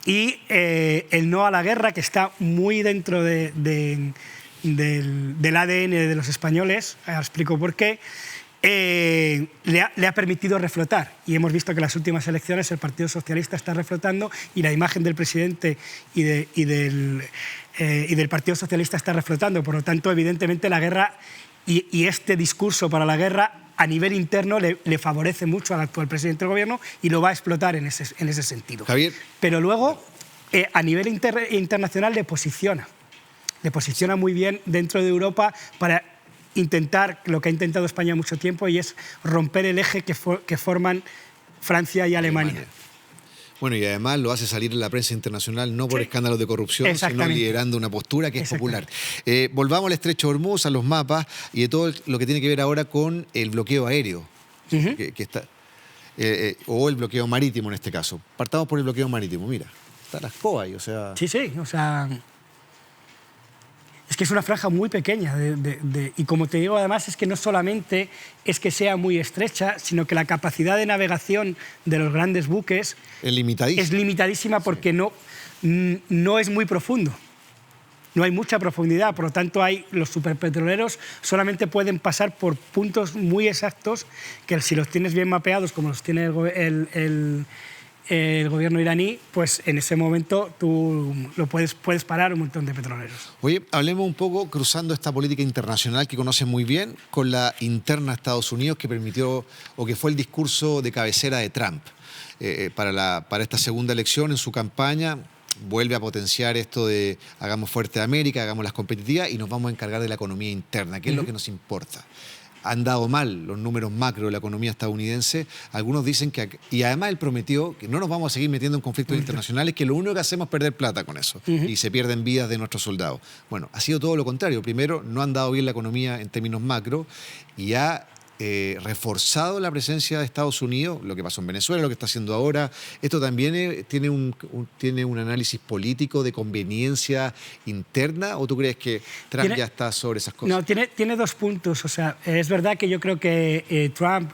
y el no a la guerra, que está muy dentro del ADN de los españoles, ahora explico por qué, le ha permitido reflotar. Y hemos visto que en las últimas elecciones el Partido Socialista está reflotando y la imagen del presidente y del Partido Socialista está reflotando. Por lo tanto, evidentemente, la guerra Y este discurso para la guerra a nivel interno le favorece mucho al actual presidente del gobierno y lo va a explotar en ese sentido. Javier. Pero luego, a nivel internacional le posiciona muy bien dentro de Europa para intentar lo que ha intentado España mucho tiempo, y es romper el eje que forman Francia y Alemania. Bueno, y además lo hace salir en la prensa internacional no por escándalos de corrupción, sino liderando una postura que es popular. Volvamos al Estrecho de Hormuz, a los mapas y de todo lo que tiene que ver ahora con el bloqueo aéreo, que está, o el bloqueo marítimo en este caso. Partamos por el bloqueo marítimo. Mira, está la escoba ahí, o sea... Sí, o sea... Es que es una franja muy pequeña y como te digo, además, es que no solamente es que sea muy estrecha, sino que la capacidad de navegación de los grandes buques es limitadísima porque no es muy profundo. No hay mucha profundidad, por lo tanto los superpetroleros solamente pueden pasar por puntos muy exactos que, si los tienes bien mapeados, como los tiene el gobierno iraní, pues en ese momento tú puedes parar un montón de petroleros. Oye, hablemos un poco, cruzando esta política internacional que conocen muy bien, con la interna de Estados Unidos, que permitió, o que fue el discurso de cabecera de Trump para esta segunda elección en su campaña. Vuelve a potenciar esto de hagamos fuerte a América, hagamos las competitivas y nos vamos a encargar de la economía interna, que es lo que nos importa. Han dado mal los números macro de la economía estadounidense. Algunos dicen que... Y además él prometió que no nos vamos a seguir metiendo en conflictos internacionales, que lo único que hacemos es perder plata con eso. Y se pierden vidas de nuestros soldados. Bueno, ha sido todo lo contrario. Primero, no han dado bien la economía en términos macro y ha reforzado la presencia de Estados Unidos, lo que pasó en Venezuela, lo que está haciendo ahora. Esto también tiene un análisis político de conveniencia interna, ¿o tú crees que Trump ya está sobre esas cosas? No, tiene dos puntos. O sea, es verdad que yo creo que Trump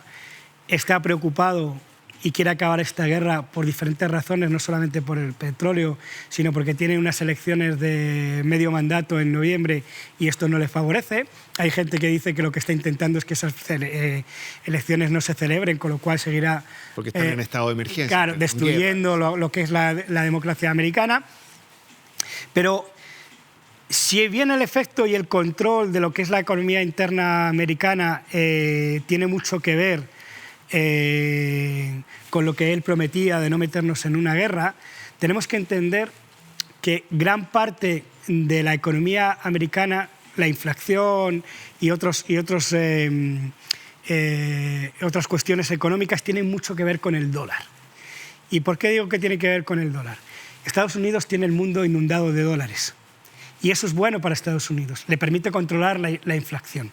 está preocupado y quiere acabar esta guerra por diferentes razones, no solamente por el petróleo, sino porque tiene unas elecciones de medio mandato en noviembre y esto no le favorece. Hay gente que dice que lo que está intentando es que esas elecciones no se celebren, con lo cual seguirá... Porque están en estado de emergencia. Claro, destruyendo lo que es la democracia americana. Pero si bien el efecto y el control de lo que es la economía interna americana tiene mucho que ver con lo que él prometía de no meternos en una guerra, tenemos que entender que gran parte de la economía americana, la inflación y otras cuestiones económicas tienen mucho que ver con el dólar. ¿Y por qué digo que tiene que ver con el dólar? Estados Unidos tiene el mundo inundado de dólares y eso es bueno para Estados Unidos, le permite controlar la inflación.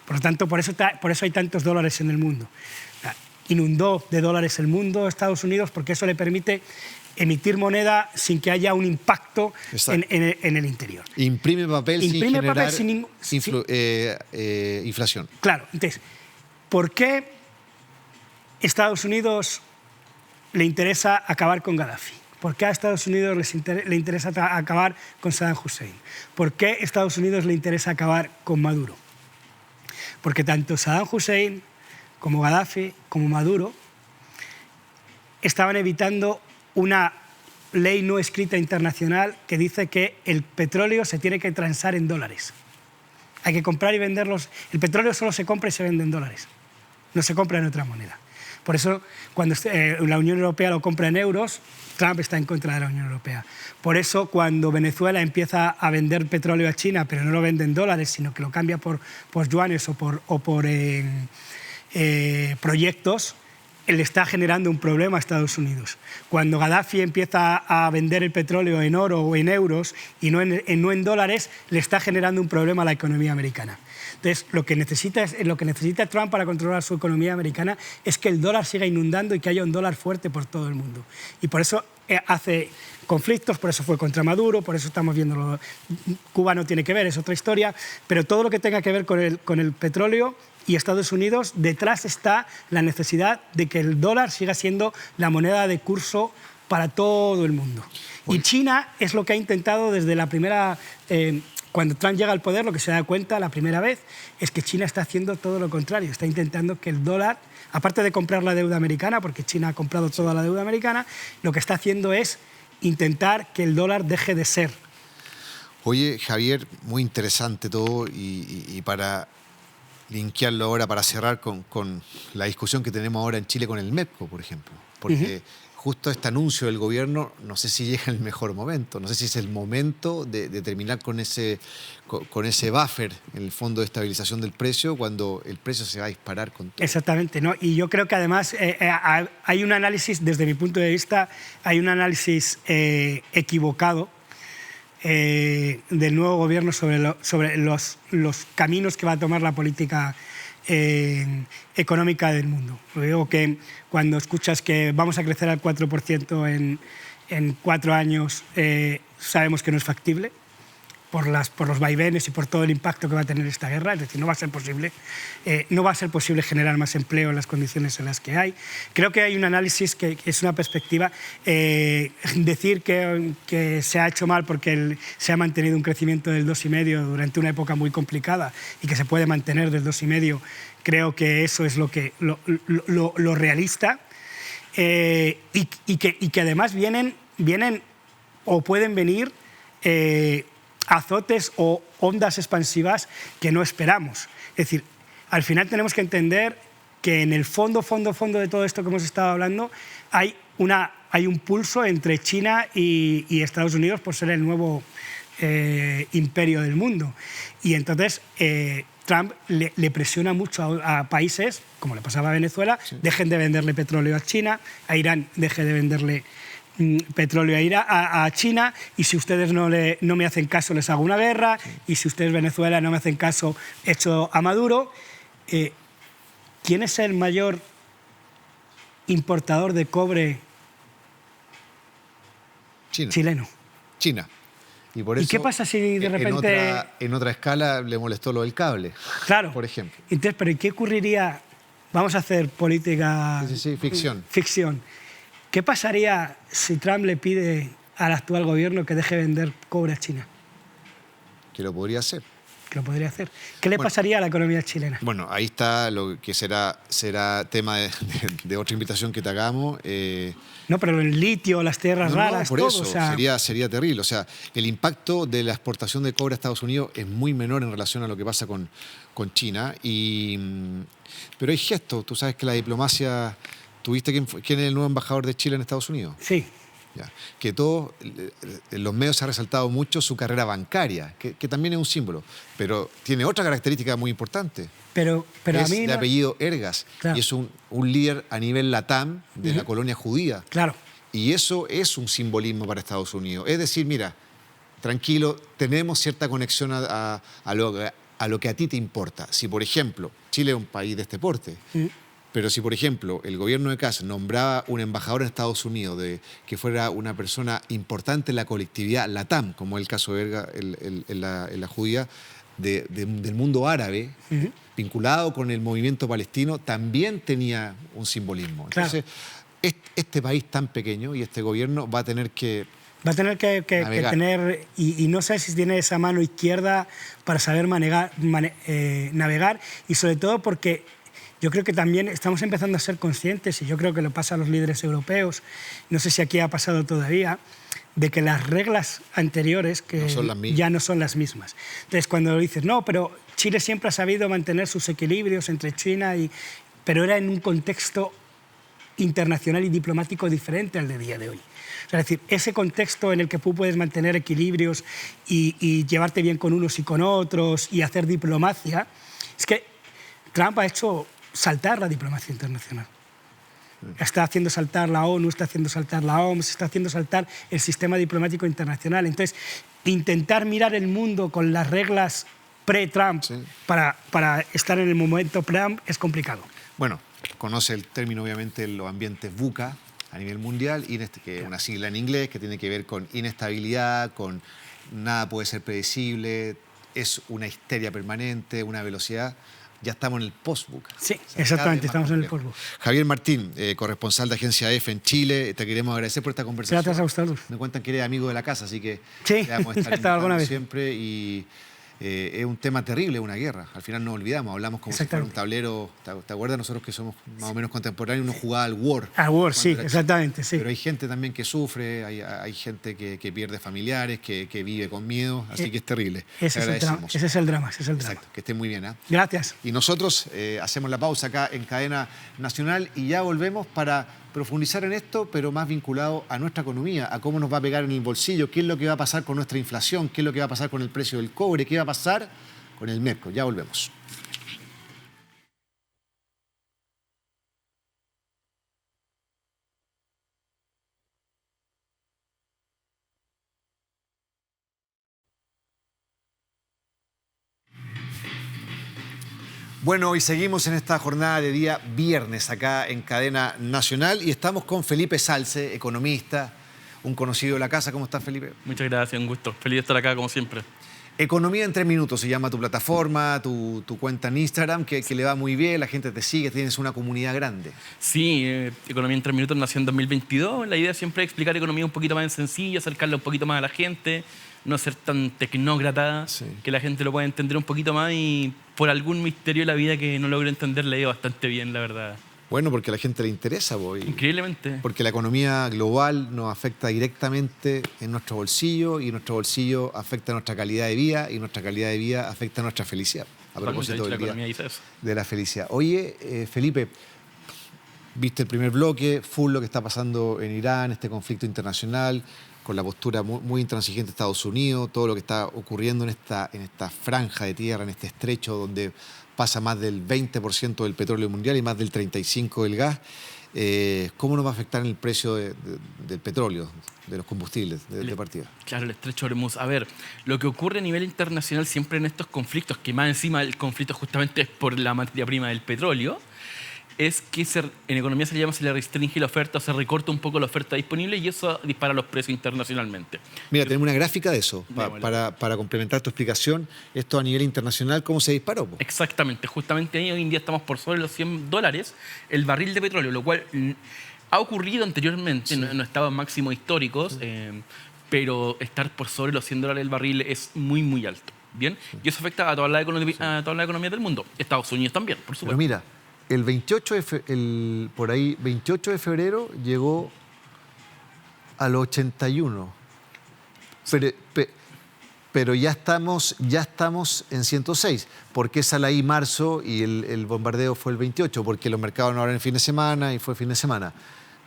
Por lo tanto, por eso hay tantos dólares en el mundo. Inundó de dólares el mundo, Estados Unidos, porque eso le permite emitir moneda sin que haya un impacto en el interior. Imprime papel sin generar inflación. Claro, entonces, ¿por qué Estados Unidos le interesa acabar con Gaddafi? ¿Por qué a Estados Unidos le interesa acabar con Saddam Hussein? ¿Por qué a Estados Unidos le interesa acabar con Maduro? Porque tanto Saddam Hussein como Gaddafi, como Maduro, estaban evitando una ley no escrita internacional que dice que el petróleo se tiene que transar en dólares. Hay que comprar y venderlos. El petróleo solo se compra y se vende en dólares, no se compra en otra moneda. Por eso, cuando la Unión Europea lo compra en euros, Trump está en contra de la Unión Europea. Por eso, cuando Venezuela empieza a vender petróleo a China, pero no lo vende en dólares, sino que lo cambia por yuanes o por proyectos, le está generando un problema a Estados Unidos. Cuando Gaddafi empieza a vender el petróleo en oro o en euros y no en dólares, le está generando un problema a la economía americana. Entonces, lo que necesita Trump para controlar su economía americana es que el dólar siga inundando y que haya un dólar fuerte por todo el mundo. Y por eso hace conflictos, por eso fue contra Maduro, por eso estamos viendo... Cuba no tiene que ver, es otra historia, pero todo lo que tenga que ver con el petróleo y Estados Unidos, detrás está la necesidad de que el dólar siga siendo la moneda de curso para todo el mundo. Y China es lo que ha intentado desde la primera... cuando Trump llega al poder, lo que se da cuenta la primera vez es que China está haciendo todo lo contrario. Está intentando que el dólar, aparte de comprar la deuda americana, porque China ha comprado toda la deuda americana, lo que está haciendo es intentar que el dólar deje de ser. Oye, Javier, muy interesante todo y para linkearlo ahora para cerrar con la discusión que tenemos ahora en Chile con el MEPCO, por ejemplo. Porque justo este anuncio del gobierno, no sé si llega en el mejor momento, no sé si es el momento de terminar con ese buffer, en el fondo de estabilización del precio, cuando el precio se va a disparar con todo. Exactamente, ¿no? Y yo creo que además hay un análisis, desde mi punto de vista, hay un análisis equivocado del nuevo gobierno sobre los caminos que va a tomar la política económica del mundo. Digo que cuando escuchas que vamos a crecer al 4% en 4 años, sabemos que no es factible por los vaivenes y por todo el impacto que va a tener esta guerra, es decir, no va a ser posible. No va a ser posible generar más empleo en las condiciones en las que hay. Creo que hay un análisis que es una perspectiva. Decir que se ha hecho mal porque se ha mantenido un crecimiento del 2,5 durante una época muy complicada y que se puede mantener del 2,5, creo que eso es lo realista. Y que además vienen o pueden venir azotes o ondas expansivas que no esperamos. Es decir, al final tenemos que entender que en el fondo de todo esto que hemos estado hablando hay un pulso entre China y Estados Unidos por ser el nuevo imperio del mundo. Y entonces Trump le presiona mucho a países, como le pasaba a Venezuela, dejen de venderle petróleo a China, a Irán deje de venderle petróleo a China, y si ustedes no me hacen caso les hago una guerra, y si ustedes Venezuela no me hacen caso echo a Maduro. ¿Quién es el mayor importador de cobre chileno? China. Y por eso, ¿y qué pasa si de repente en otra escala le molestó lo del cable? Claro. Por ejemplo. Entonces, ¿pero qué ocurriría? Vamos a hacer política... Sí, ficción. Ficción. ¿Qué pasaría si Trump le pide al actual gobierno que deje vender cobre a China? Que lo podría hacer. Que lo podría hacer. ¿Qué le pasaría a la economía chilena? Bueno, ahí está lo que será tema de otra invitación que te hagamos. No, pero el litio, las tierras raras, por todo. eso, O sea, sería terrible. O sea, el impacto de la exportación de cobre a Estados Unidos es muy menor en relación a lo que pasa con China. Pero hay gestos. Tú sabes que la diplomacia... ¿Tuviste quién es el nuevo embajador de Chile en Estados Unidos? sí. Ya. Que en los medios se ha resaltado mucho su carrera bancaria, que también es un símbolo, pero tiene otra característica muy importante. Pero es a mí de apellido Ergas, claro. Y es un líder a nivel LATAM de la colonia judía. Claro. Y eso es un simbolismo para Estados Unidos. Es decir, mira, tranquilo, tenemos cierta conexión a lo que a ti te importa. Si, por ejemplo, Chile es un país de este porte, pero si, por ejemplo, el gobierno de Kast nombraba un embajador en Estados Unidos que fuera una persona importante en la colectividad LATAM, como es el caso de Erga en la judía, del mundo árabe, vinculado con el movimiento palestino, también tenía un simbolismo. Entonces, este país tan pequeño y este gobierno va a tener que... Va a tener que tener, y no sé si tiene esa mano izquierda para saber navegar, y sobre todo porque... Yo creo que también estamos empezando a ser conscientes, y yo creo que lo pasa a los líderes europeos, no sé si aquí ha pasado todavía, de que las reglas anteriores ya no son las mismas. Entonces, cuando dices, no, pero Chile siempre ha sabido mantener sus equilibrios entre China pero era en un contexto internacional y diplomático diferente al de día de hoy. O sea, es decir, ese contexto en el que tú puedes mantener equilibrios y llevarte bien con unos y con otros y hacer diplomacia, es que Trump ha hecho saltar la diplomacia internacional. Está haciendo saltar la ONU, está haciendo saltar la OMS, está haciendo saltar el sistema diplomático internacional. Entonces, intentar mirar el mundo con las reglas pre-Trump para estar en el momento pre-Trump es complicado. Bueno, conoce el término, obviamente, los ambientes VUCA a nivel mundial, que es una sigla en inglés que tiene que ver con inestabilidad, con nada puede ser predecible, es una histeria permanente, una velocidad. Ya estamos en el post-VUCA. Sí, exactamente, estamos en el post-VUCA. Javier Martín, corresponsal de Agencia EFE en Chile, te queremos agradecer por esta conversación. Gracias a ustedes. Me cuentan que eres amigo de la casa, así que sí, te vamos a estar alguna vez siempre. Y es un tema terrible, una guerra. Al final nos olvidamos, hablamos como si fuera un tablero. ¿Te acuerdas? Nosotros que somos más o menos contemporáneos, uno jugaba al War. Al War, sí, exactamente, sí. Pero hay gente también que sufre, hay gente que pierde familiares, que vive con miedo, así que es terrible. Ese es el drama. Exacto, que esté muy bien. Gracias. Y nosotros hacemos la pausa acá en Cadena Nacional y ya volvemos para profundizar en esto, pero más vinculado a nuestra economía, a cómo nos va a pegar en el bolsillo, qué es lo que va a pasar con nuestra inflación, qué es lo que va a pasar con el precio del cobre, qué va a pasar con el Merco. Ya volvemos. Bueno, hoy seguimos en esta jornada de día viernes acá en Cadena Nacional y estamos con Felipe Salce, economista, un conocido de la casa. ¿Cómo estás, Felipe? Muchas gracias, un gusto. Feliz de estar acá, como siempre. Economía en 3 minutos se llama tu plataforma, tu cuenta en Instagram, que le va muy bien, la gente te sigue, tienes una comunidad grande. Sí, Economía en 3 minutos nació en 2022. La idea siempre es explicar economía un poquito más en sencillo, acercarla un poquito más a la gente, no ser tan tecnócrata, que la gente lo pueda entender un poquito más y por algún misterio de la vida que no logro entender, le digo bastante bien, la verdad. Bueno, porque a la gente le interesa, Increíblemente. Porque la economía global nos afecta directamente en nuestro bolsillo y nuestro bolsillo afecta nuestra calidad de vida y nuestra calidad de vida afecta nuestra felicidad. A propósito del día de la felicidad. Oye, Felipe, viste el primer bloque, full lo que está pasando en Irán, este conflicto internacional, con la postura muy intransigente de Estados Unidos, todo lo que está ocurriendo en esta franja de tierra, en este estrecho donde pasa más del 20% del petróleo mundial y más del 35% del gas. ¿Cómo nos va a afectar en el precio del petróleo, de los combustibles de partida? Claro, el estrecho de Hormuz. A ver, lo que ocurre a nivel internacional siempre en estos conflictos, que más encima el conflicto justamente es por la materia prima del petróleo, es que en economía se le restringe la oferta, o se recorta un poco la oferta disponible y eso dispara los precios internacionalmente. Mira, tenemos una gráfica de eso, para complementar tu explicación. Esto a nivel internacional, ¿cómo se disparó? Exactamente, justamente ahí hoy en día estamos por sobre los $100 el barril de petróleo, lo cual ha ocurrido anteriormente, no estaba en máximos históricos, pero estar por sobre los $100 el barril es muy, muy alto. ¿Bien? Y eso afecta a toda la economía del mundo. Estados Unidos también, por supuesto. Pero mira, el 28 de febrero llegó a los 81. Pero ya estamos en 106. ¿Por qué sale ahí marzo y el bombardeo fue el 28? Porque los mercados no abren fin de semana y fue fin de semana.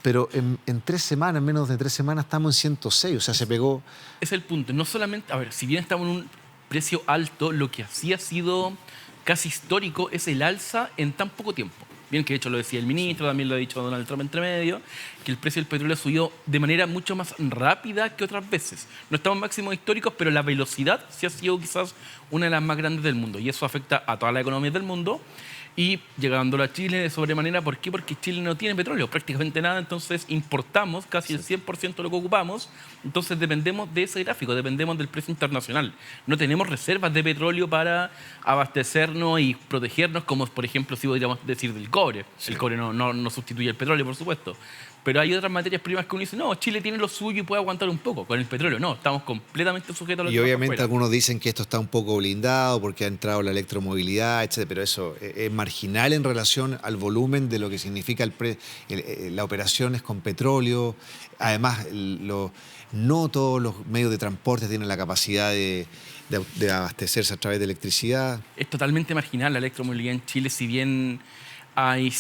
Pero en 3 semanas, menos de 3 semanas, estamos en 106. O sea, se pegó. Es el punto. No solamente, a ver, si bien estamos en un precio alto, lo que así ha sido casi histórico es el alza en tan poco tiempo. Bien, que de hecho lo decía el ministro, también lo ha dicho Donald Trump entre medio, que el precio del petróleo subió de manera mucho más rápida que otras veces. No estamos en máximos históricos, pero la velocidad sí ha sido quizás una de las más grandes del mundo. Y eso afecta a toda la economía del mundo. Y llegándolo a Chile de sobremanera, ¿por qué? Porque Chile no tiene petróleo, prácticamente nada, entonces importamos casi el 100% de lo que ocupamos, entonces dependemos de ese gráfico, dependemos del precio internacional. No tenemos reservas de petróleo para abastecernos y protegernos, como por ejemplo si podríamos decir del cobre. Sí. El cobre no sustituye el petróleo, por supuesto. Pero hay otras materias primas que uno dice, no, Chile tiene lo suyo y puede aguantar un poco. Con el petróleo no, estamos completamente sujetos a lo que pasa afuera. Y obviamente algunos dicen que esto está un poco blindado porque ha entrado la electromovilidad, etc. Pero eso es marginal en relación al volumen de lo que significa las operaciones con petróleo. Además, no todos los medios de transporte tienen la capacidad de abastecerse a través de electricidad. Es totalmente marginal la electromovilidad en Chile, si bien hay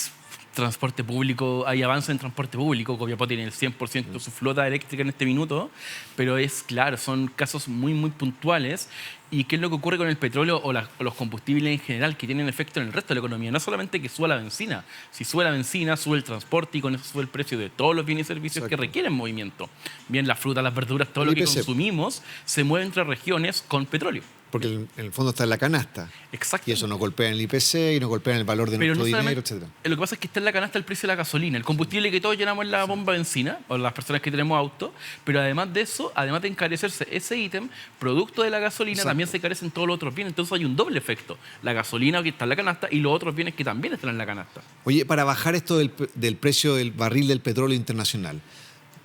transporte público, hay avance en transporte público. Copiapó tiene el 100% de su flota eléctrica en este minuto, pero es claro, son casos muy, muy puntuales. ¿Y qué es lo que ocurre con el petróleo o los combustibles en general que tienen efecto en el resto de la economía? No solamente que suba la benzina. Si sube la benzina, sube el transporte y con eso sube el precio de todos los bienes y servicios que requieren movimiento. Bien, las frutas, las verduras, todo lo que consumimos se mueve entre regiones con petróleo. Porque en el fondo está en la canasta. Exacto. Y eso no golpea en el IPC y no golpea en el valor de nuestro dinero, etc. Lo que pasa es que está en la canasta el precio de la gasolina, el combustible que todos llenamos en la bomba de benzina, o las personas que tenemos auto, pero además de eso, además de encarecerse ese ítem, producto de la gasolina, también se encarecen todos los otros bienes. Entonces hay un doble efecto. La gasolina que está en la canasta y los otros bienes que también están en la canasta. Oye, para bajar esto del precio del barril del petróleo internacional,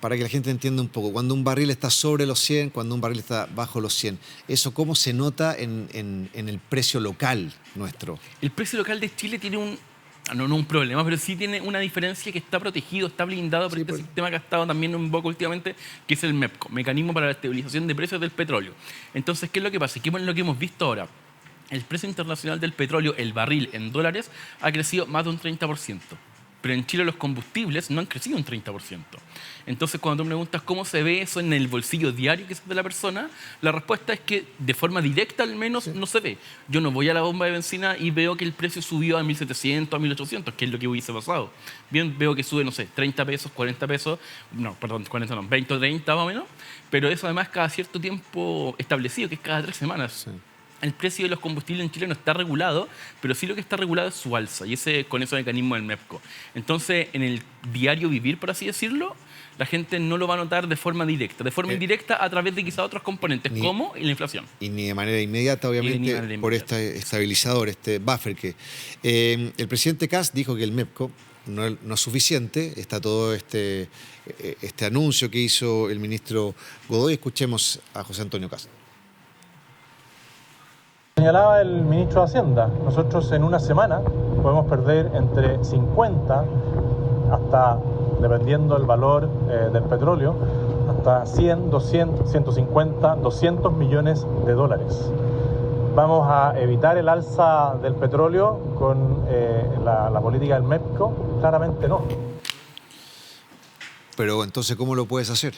para que la gente entienda un poco, cuando un barril está sobre los 100, cuando un barril está bajo los 100, ¿eso cómo se nota en el precio local nuestro? El precio local de Chile tiene no un problema, pero sí tiene una diferencia que está protegido, está blindado por este sistema que ha estado también un poco últimamente, que es el MEPCO, Mecanismo para la Estabilización de Precios del Petróleo. Entonces, ¿qué es lo que pasa? ¿Qué es lo que hemos visto ahora? El precio internacional del petróleo, el barril en dólares, ha crecido más de un 30%. Pero en Chile los combustibles no han crecido un 30%. Entonces, cuando tú me preguntas cómo se ve eso en el bolsillo diario que es de la persona, la respuesta es que de forma directa al menos no se ve. Yo no voy a la bomba de benzina y veo que el precio subió a 1.700, a 1.800, que es lo que hubiese pasado. Bien, veo que sube, no sé, 30 pesos, 40 pesos, no, perdón, 40 no, 20 o 30 más o menos, pero eso además cada cierto tiempo establecido, que es cada 3 semanas. Sí. El precio de los combustibles en Chile no está regulado, pero sí lo que está regulado es su alza, y con ese mecanismo del MEPCO. Entonces, en el diario vivir, por así decirlo, la gente no lo va a notar de forma directa. De forma indirecta a través de quizá otros componentes, como la inflación. Y ni de manera inmediata, obviamente, por este estabilizador, este buffer que... el presidente Kast dijo que el MEPCO no es suficiente. Está todo este anuncio que hizo el ministro Godoy. Escuchemos a José Antonio Kast. Señalaba el ministro de Hacienda, nosotros en una semana podemos perder entre 50 hasta, dependiendo del valor del petróleo, hasta 100, 200, 150, 200 millones de dólares. ¿Vamos a evitar el alza del petróleo con la política del MEPCO? Claramente no. Pero entonces, ¿cómo lo puedes hacer?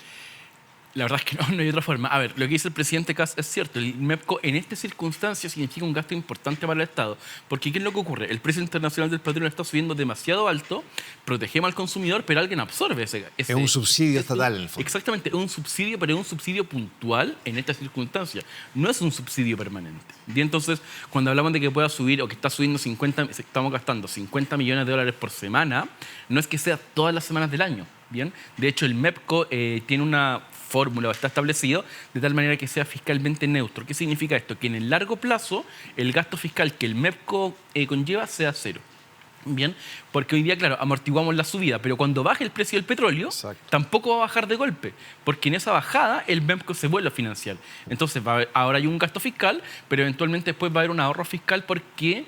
La verdad es que no hay otra forma. A ver, lo que dice el presidente Kast es cierto. El MEPCO en estas circunstancias significa un gasto importante para el Estado. Porque ¿qué es lo que ocurre? El precio internacional del petróleo está subiendo demasiado alto, protegemos al consumidor, pero alguien absorbe ese es un subsidio estatal en el fondo. Exactamente, es un subsidio, pero es un subsidio puntual en estas circunstancias. No es un subsidio permanente. Y entonces, cuando hablamos de que pueda subir o que está subiendo estamos gastando 50 millones de dólares por semana, no es que sea todas las semanas del año. Bien, de hecho el MEPCO tiene una fórmula, está establecido de tal manera que sea fiscalmente neutro. ¿Qué significa esto? Que en el largo plazo el gasto fiscal que el MEPCO conlleva sea cero. Bien, porque hoy día, claro, amortiguamos la subida, pero cuando baje el precio del petróleo, tampoco va a bajar de golpe, porque en esa bajada el MEPCO se vuelve a financiar. Entonces ahora hay un gasto fiscal, pero eventualmente después va a haber un ahorro fiscal porque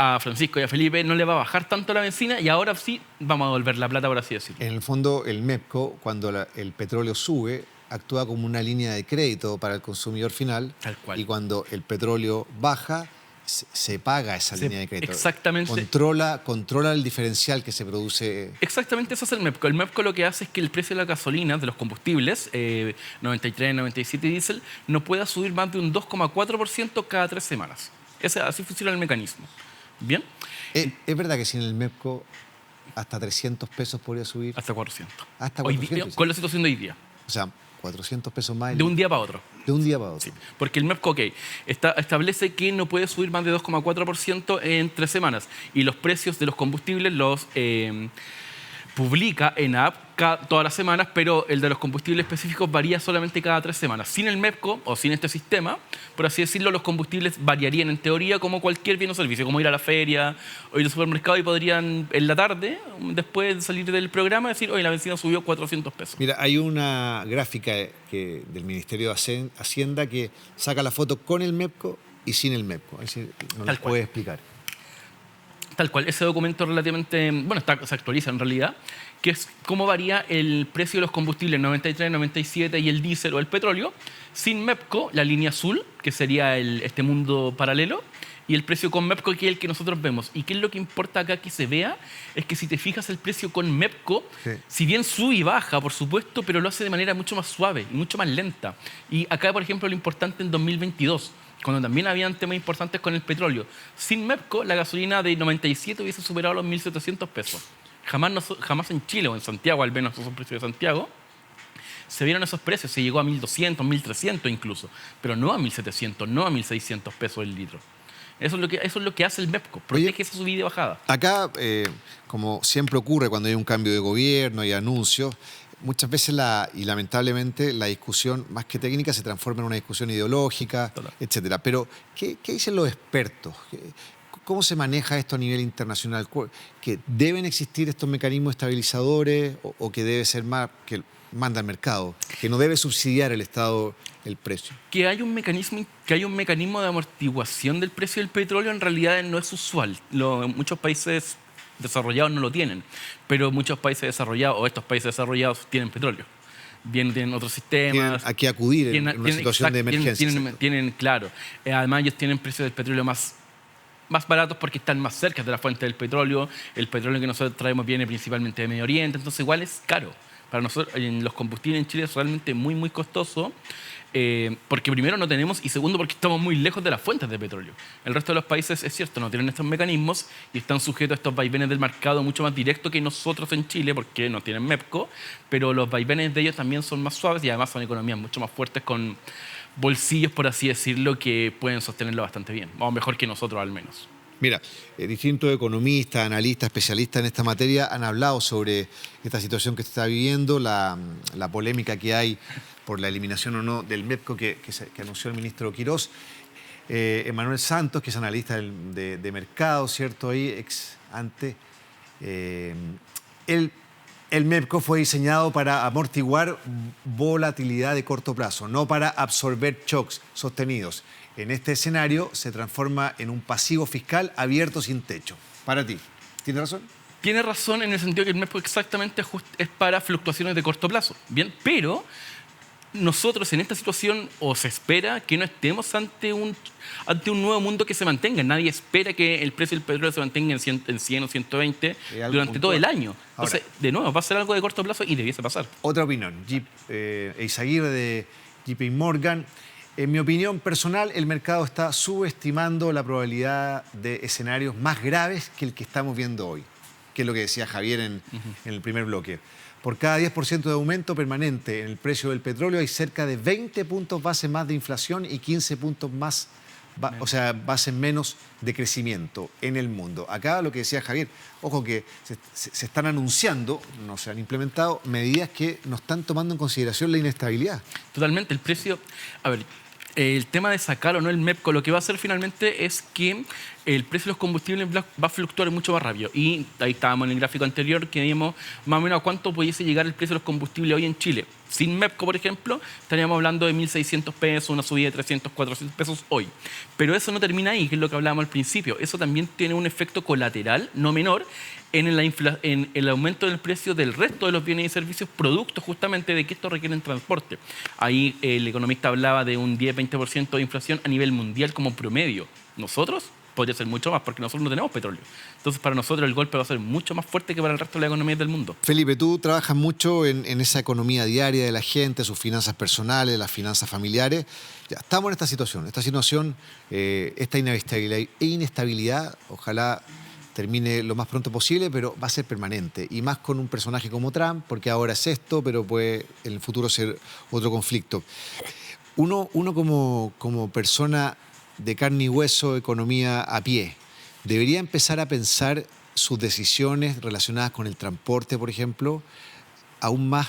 a Francisco y a Felipe no le va a bajar tanto la benzina y ahora sí vamos a devolver la plata, por así decirlo. En el fondo, el MEPCO, cuando el petróleo sube, actúa como una línea de crédito para el consumidor final. Tal cual. Y cuando el petróleo baja, se paga esa línea de crédito. Exactamente. Controla el diferencial que se produce. Exactamente, eso es el MEPCO. El MEPCO lo que hace es que el precio de la gasolina, de los combustibles, 93, 97 y diésel, no pueda subir más de un 2,4% cada 3 semanas. Así funciona el mecanismo. ¿Bien? ¿Es verdad que sin el MEPCO hasta 300 pesos podría subir? Hasta 400. Hasta 400. Con la situación de hoy día. O sea, 400 pesos más. De un día para otro. De un día para otro. Sí, porque el MEPCO, establece que no puede subir más de 2,4% en 3 semanas. Y los precios de los combustibles los publica en app todas las semanas, pero el de los combustibles específicos varía solamente cada 3 semanas. Sin el MEPCO o sin este sistema, por así decirlo, los combustibles variarían en teoría como cualquier bien o servicio, como ir a la feria o ir al supermercado y podrían en la tarde, después de salir del programa, decir, oye, la benzina subió 400 pesos. Mira, hay una gráfica del Ministerio de Hacienda que saca la foto con el MEPCO y sin el MEPCO. Es decir, ¿nos la puede explicar? Tal cual, ese documento relativamente, bueno, se actualiza en realidad, que es cómo varía el precio de los combustibles 93, 97 y el diésel o el petróleo, sin MEPCO, la línea azul, que sería este mundo paralelo, y el precio con MEPCO, que es el que nosotros vemos. ¿Y qué es lo que importa acá que se vea? Es que si te fijas el precio con MEPCO, si bien sube y baja, por supuesto, pero lo hace de manera mucho más suave y mucho más lenta. Y acá, por ejemplo, lo importante en 2022, cuando también habían temas importantes con el petróleo. Sin MEPCO, la gasolina de 97 hubiese superado los 1.700 pesos. Jamás en Chile o en Santiago, al menos esos son precios de Santiago, se vieron esos precios. Se llegó a 1.200, 1.300 incluso, pero no a 1.700, no a 1.600 pesos el litro. Eso es lo que hace el MEPCO, protege esa subida y bajada. Acá, como siempre ocurre cuando hay un cambio de gobierno y anuncios, muchas veces y lamentablemente la discusión más que técnica se transforma en una discusión ideológica, etcétera. Pero ¿qué dicen los expertos? ¿Cómo se maneja esto a nivel internacional? ¿Que deben existir estos mecanismos estabilizadores o que debe ser más, que manda al mercado, que no debe subsidiar el Estado el precio. Que hay un mecanismo de amortiguación del precio del petróleo en realidad no es usual. Muchos países desarrollados no lo tienen, pero muchos países desarrollados o estos países desarrollados tienen petróleo. Bien, tienen otros sistemas. Tienen a qué acudir en una situación de emergencia. Claro. Además, ellos tienen precios del petróleo más baratos porque están más cerca de la fuente del petróleo. El petróleo que nosotros traemos viene principalmente de Medio Oriente, entonces igual es caro. Para nosotros, los combustibles en Chile es realmente muy, muy costoso. Porque primero no tenemos y segundo porque estamos muy lejos de las fuentes de petróleo. El resto de los países, es cierto, no tienen estos mecanismos y están sujetos a estos vaivenes del mercado mucho más directos que nosotros en Chile porque no tienen MEPCO, pero los vaivenes de ellos también son más suaves y además son economías mucho más fuertes con bolsillos, por así decirlo, que pueden sostenerlo bastante bien, o mejor que nosotros al menos. Mira, distintos economistas, analistas, especialistas en esta materia han hablado sobre esta situación que se está viviendo, la polémica que hay por la eliminación o no del MEPCO que anunció el ministro Quirós. Emanuel Santos, que es analista de mercado, ¿cierto? Ahí, ex ante. El MEPCO fue diseñado para amortiguar volatilidad de corto plazo, no para absorber shocks sostenidos. En este escenario se transforma en un pasivo fiscal abierto sin techo. Para ti, ¿tiene razón? Tiene razón en el sentido que el MEPCO exactamente es para fluctuaciones de corto plazo. Bien, pero nosotros en esta situación o se espera que no estemos ante un nuevo mundo que se mantenga. Nadie espera que el precio del petróleo se mantenga en 100 o 120 durante todo el año. Entonces, de nuevo, va a ser algo de corto plazo y debiese pasar. Otra opinión. Eizaguirre de JP Morgan. En mi opinión personal, el mercado está subestimando la probabilidad de escenarios más graves que el que estamos viendo hoy, que es lo que decía Javier en el primer bloque. Por cada 10% de aumento permanente en el precio del petróleo hay cerca de 20 puntos base más de inflación y 15 puntos más, bases menos de crecimiento en el mundo. Acá lo que decía Javier, ojo que se están anunciando, no se han implementado, medidas que no están tomando en consideración la inestabilidad. Totalmente, el precio... A ver, el tema de sacar o no el MEPCO, lo que va a hacer finalmente es que el precio de los combustibles va a fluctuar mucho más rápido. Y ahí estábamos en el gráfico anterior que vimos más o menos a cuánto pudiese llegar el precio de los combustibles hoy en Chile. Sin MEPCO, por ejemplo, estaríamos hablando de 1.600 pesos, una subida de 300, 400 pesos hoy. Pero eso no termina ahí, que es lo que hablábamos al principio. Eso también tiene un efecto colateral, no menor, en el aumento del precio del resto de los bienes y servicios, producto justamente de que estos requieren transporte. Ahí el economista hablaba de un 10-20% de inflación a nivel mundial como promedio. Nosotros podría ser mucho más porque nosotros no tenemos petróleo. Entonces, para nosotros el golpe va a ser mucho más fuerte que para el resto de las economías del mundo. Felipe, tú trabajas mucho en esa economía diaria de la gente, sus finanzas personales, las finanzas familiares. Ya estamos en esta situación, esta inestabilidad, ojalá termine lo más pronto posible, pero va a ser permanente. Y más con un personaje como Trump, porque ahora es esto, pero puede en el futuro ser otro conflicto. Uno como persona de carne y hueso, economía a pie, debería empezar a pensar sus decisiones relacionadas con el transporte, por ejemplo, aún más,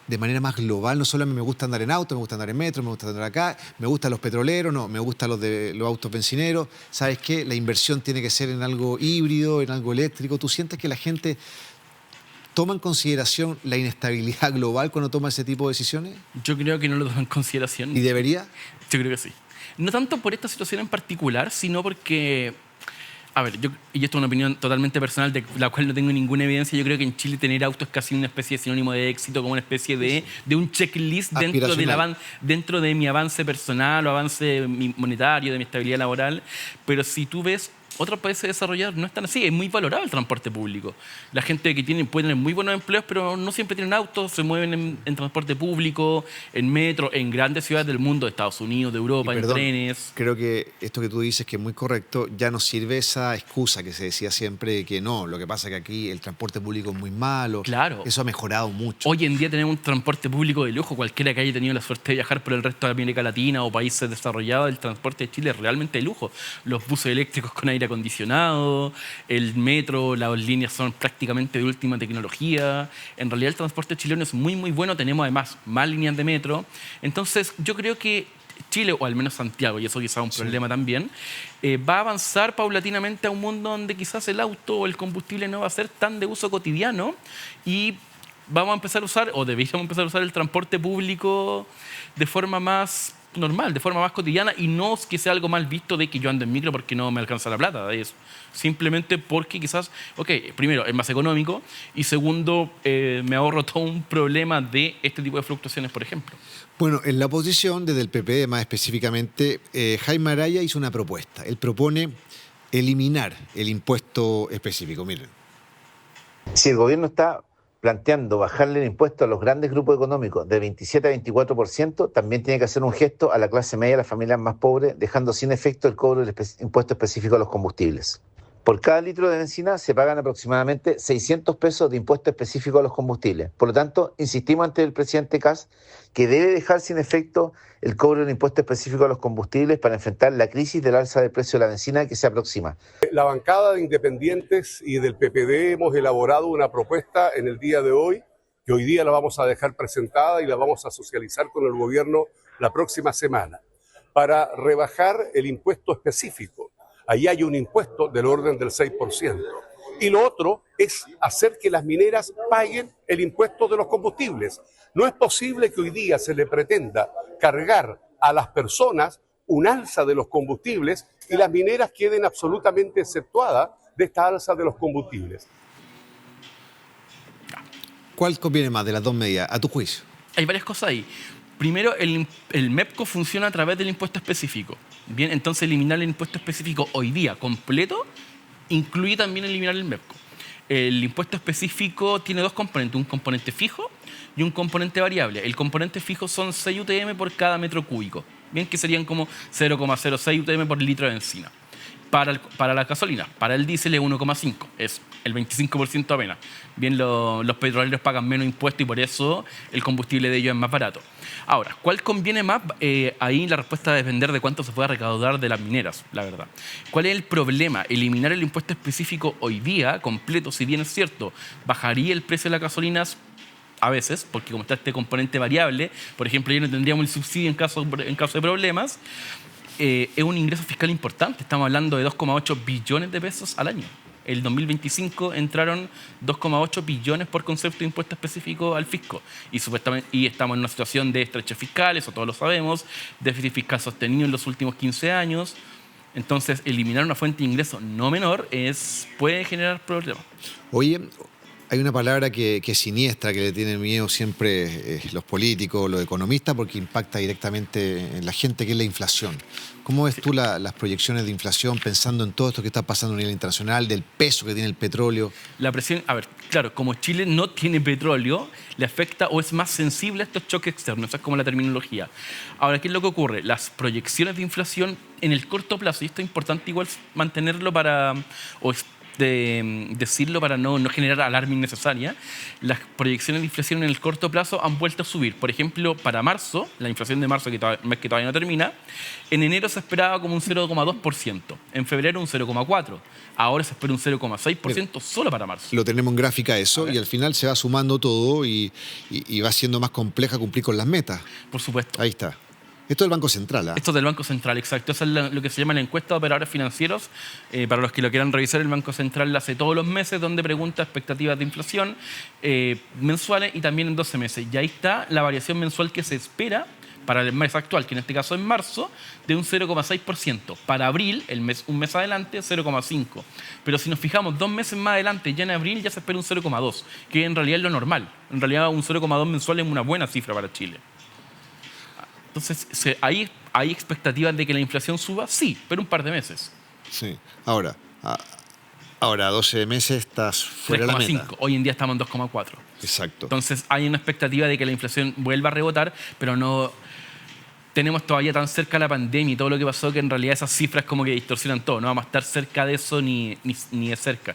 de manera más global. No solo a mí me gusta andar en auto, me gusta andar en metro, me gusta andar acá, me gustan los petroleros, no, me gustan los autos bencineros. ¿Sabes qué? La inversión tiene que ser en algo híbrido, en algo eléctrico. ¿Tú sientes que la gente toma en consideración la inestabilidad global cuando toma ese tipo de decisiones? Yo creo que no lo toma en consideración. ¿Y debería? Yo creo que sí. No tanto por esta situación en particular, sino porque... A ver, y esto es una opinión totalmente personal de la cual no tengo ninguna evidencia. Yo creo que en Chile tener auto es casi una especie de sinónimo de éxito, como una especie de un checklist dentro de mi avance personal o avance monetario, de mi estabilidad laboral. Pero si tú ves, otros países desarrollados no están así. Es muy valorado el transporte público. La gente que puede tener muy buenos empleos, pero no siempre tienen autos, se mueven en transporte público, en metro, en grandes ciudades del mundo, de Estados Unidos, de Europa, en trenes. Creo que esto que tú dices, que es muy correcto, ya nos sirve esa excusa que se decía siempre de que no, lo que pasa es que aquí el transporte público es muy malo. Claro. Eso ha mejorado mucho. Hoy en día tenemos un transporte público de lujo. Cualquiera que haya tenido la suerte de viajar por el resto de América Latina o países desarrollados, el transporte de Chile es realmente de lujo. Los buses eléctricos con aire acondicionado, el metro, las líneas son prácticamente de última tecnología. En realidad el transporte chileno es muy, muy bueno. Tenemos además más líneas de metro. Entonces yo creo que Chile, o al menos Santiago, y eso quizás es un problema también, va a avanzar paulatinamente a un mundo donde quizás el auto o el combustible no va a ser tan de uso cotidiano y vamos a empezar a usar, o deberíamos empezar a usar el transporte público de forma más normal, de forma más cotidiana, y no que sea algo mal visto de que yo ando en micro porque no me alcanza la plata. Es simplemente porque quizás, primero, es más económico, y segundo, me ahorro todo un problema de este tipo de fluctuaciones, por ejemplo. Bueno, en la oposición, desde el PP más específicamente, Jaime Araya hizo una propuesta. Él propone eliminar el impuesto específico. Miren. Si el gobierno está planteando bajarle el impuesto a los grandes grupos económicos de 27 a 24%, también tiene que hacer un gesto a la clase media y a las familias más pobres, dejando sin efecto el cobro del impuesto específico a los combustibles. Por cada litro de benzina se pagan aproximadamente 600 pesos de impuesto específico a los combustibles. Por lo tanto, insistimos ante el presidente Kast que debe dejar sin efecto el cobro del impuesto específico a los combustibles para enfrentar la crisis del alza del precio de la benzina que se aproxima. La bancada de Independientes y del PPD hemos elaborado una propuesta en el día de hoy, que hoy día la vamos a dejar presentada y la vamos a socializar con el gobierno la próxima semana, para rebajar el impuesto específico. Ahí hay un impuesto del orden del 6%. Y lo otro es hacer que las mineras paguen el impuesto de los combustibles. No es posible que hoy día se le pretenda cargar a las personas un alza de los combustibles y las mineras queden absolutamente exceptuadas de esta alza de los combustibles. ¿Cuál conviene más de las dos medidas, a tu juicio? Hay varias cosas ahí. Primero, el MEPCO funciona a través del impuesto específico. Bien, entonces eliminar el impuesto específico hoy día completo incluye también eliminar el MEPCO. El impuesto específico tiene dos componentes, un componente fijo y un componente variable. El componente fijo son 6 UTM por cada metro cúbico, bien, que serían como 0,06 UTM por litro de benzina. Para la gasolina, para el diésel es 1,5, es el 25% apenas. Bien, los petroleros pagan menos impuestos y por eso el combustible de ellos es más barato. Ahora, ¿cuál conviene más? Ahí la respuesta va a depender de cuánto se pueda recaudar de las mineras, la verdad. ¿Cuál es el problema? Eliminar el impuesto específico hoy día, completo, si bien es cierto, bajaría el precio de las gasolinas a veces, porque como está este componente variable, por ejemplo, ya no tendríamos el subsidio en caso de problemas. Es un ingreso fiscal importante. Estamos hablando de 2,8 billones de pesos al año. El 2025 entraron 2,8 billones por concepto de impuesto específico al fisco. Y estamos en una situación de estrechez fiscal, eso todos lo sabemos, déficit fiscal sostenido en los últimos 15 años. Entonces, eliminar una fuente de ingreso no menor puede generar problemas. Oye, hay una palabra que es siniestra, que le tienen miedo siempre los políticos, los economistas, porque impacta directamente en la gente, que es la inflación. ¿Cómo ves tú las proyecciones de inflación pensando en todo esto que está pasando a nivel internacional, del peso que tiene el petróleo? La presión, claro, como Chile no tiene petróleo, le afecta o es más sensible a estos choques externos, esa es como la terminología. Ahora, ¿qué es lo que ocurre? Las proyecciones de inflación en el corto plazo, y esto es importante igual mantenerlo decirlo para no generar alarma innecesaria, las proyecciones de inflación en el corto plazo han vuelto a subir. Por ejemplo, para marzo, la inflación de marzo, mes que todavía no termina, en enero se esperaba como un 0,2%, en febrero un 0,4%, ahora se espera un 0,6% solo para marzo. Lo tenemos en gráfica eso, y al final se va sumando todo y va siendo más compleja cumplir con las metas. Por supuesto. Ahí está. Esto es del Banco Central, ¿eh? Esto es del Banco Central, exacto. Eso es lo que se llama la encuesta de operadores financieros. Para los que lo quieran revisar, el Banco Central la hace todos los meses, donde pregunta expectativas de inflación mensuales y también en 12 meses. Y ahí está la variación mensual que se espera para el mes actual, que en este caso es marzo, de un 0,6%. Para abril, un mes adelante, 0,5%. Pero si nos fijamos 2 meses más adelante, ya en abril ya se espera un 0,2%, que en realidad es lo normal. En realidad un 0,2% mensual es una buena cifra para Chile. Entonces, ¿hay expectativas de que la inflación suba? Sí, pero un par de meses. Sí. Ahora, 12 meses estás fuera de la meta. 3,5. Hoy en día estamos en 2,4. Exacto. Entonces, hay una expectativa de que la inflación vuelva a rebotar, pero no tenemos todavía tan cerca la pandemia y todo lo que pasó, que en realidad esas cifras como que distorsionan todo. No vamos a estar cerca de eso ni de cerca.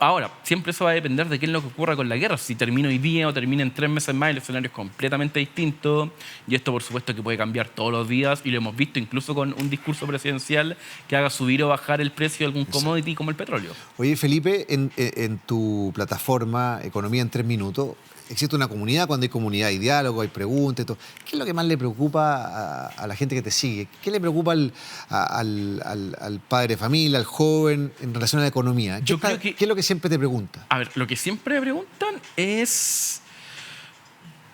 Ahora, siempre eso va a depender de qué es lo que ocurra con la guerra. Si termina hoy día o termina en 3 meses más, el escenario es completamente distinto. Y esto, por supuesto, que puede cambiar todos los días. Y lo hemos visto incluso con un discurso presidencial que haga subir o bajar el precio de algún commodity como el petróleo. Oye, Felipe, en tu plataforma Economía en 3 minutos, existe una comunidad. Cuando hay comunidad hay diálogo, hay preguntas y todo. ¿Qué es lo que más le preocupa a la gente que te sigue? ¿Qué le preocupa al padre de familia, al joven, en relación a la economía? ¿Qué es lo que siempre te pregunta? A ver, lo que siempre me preguntan es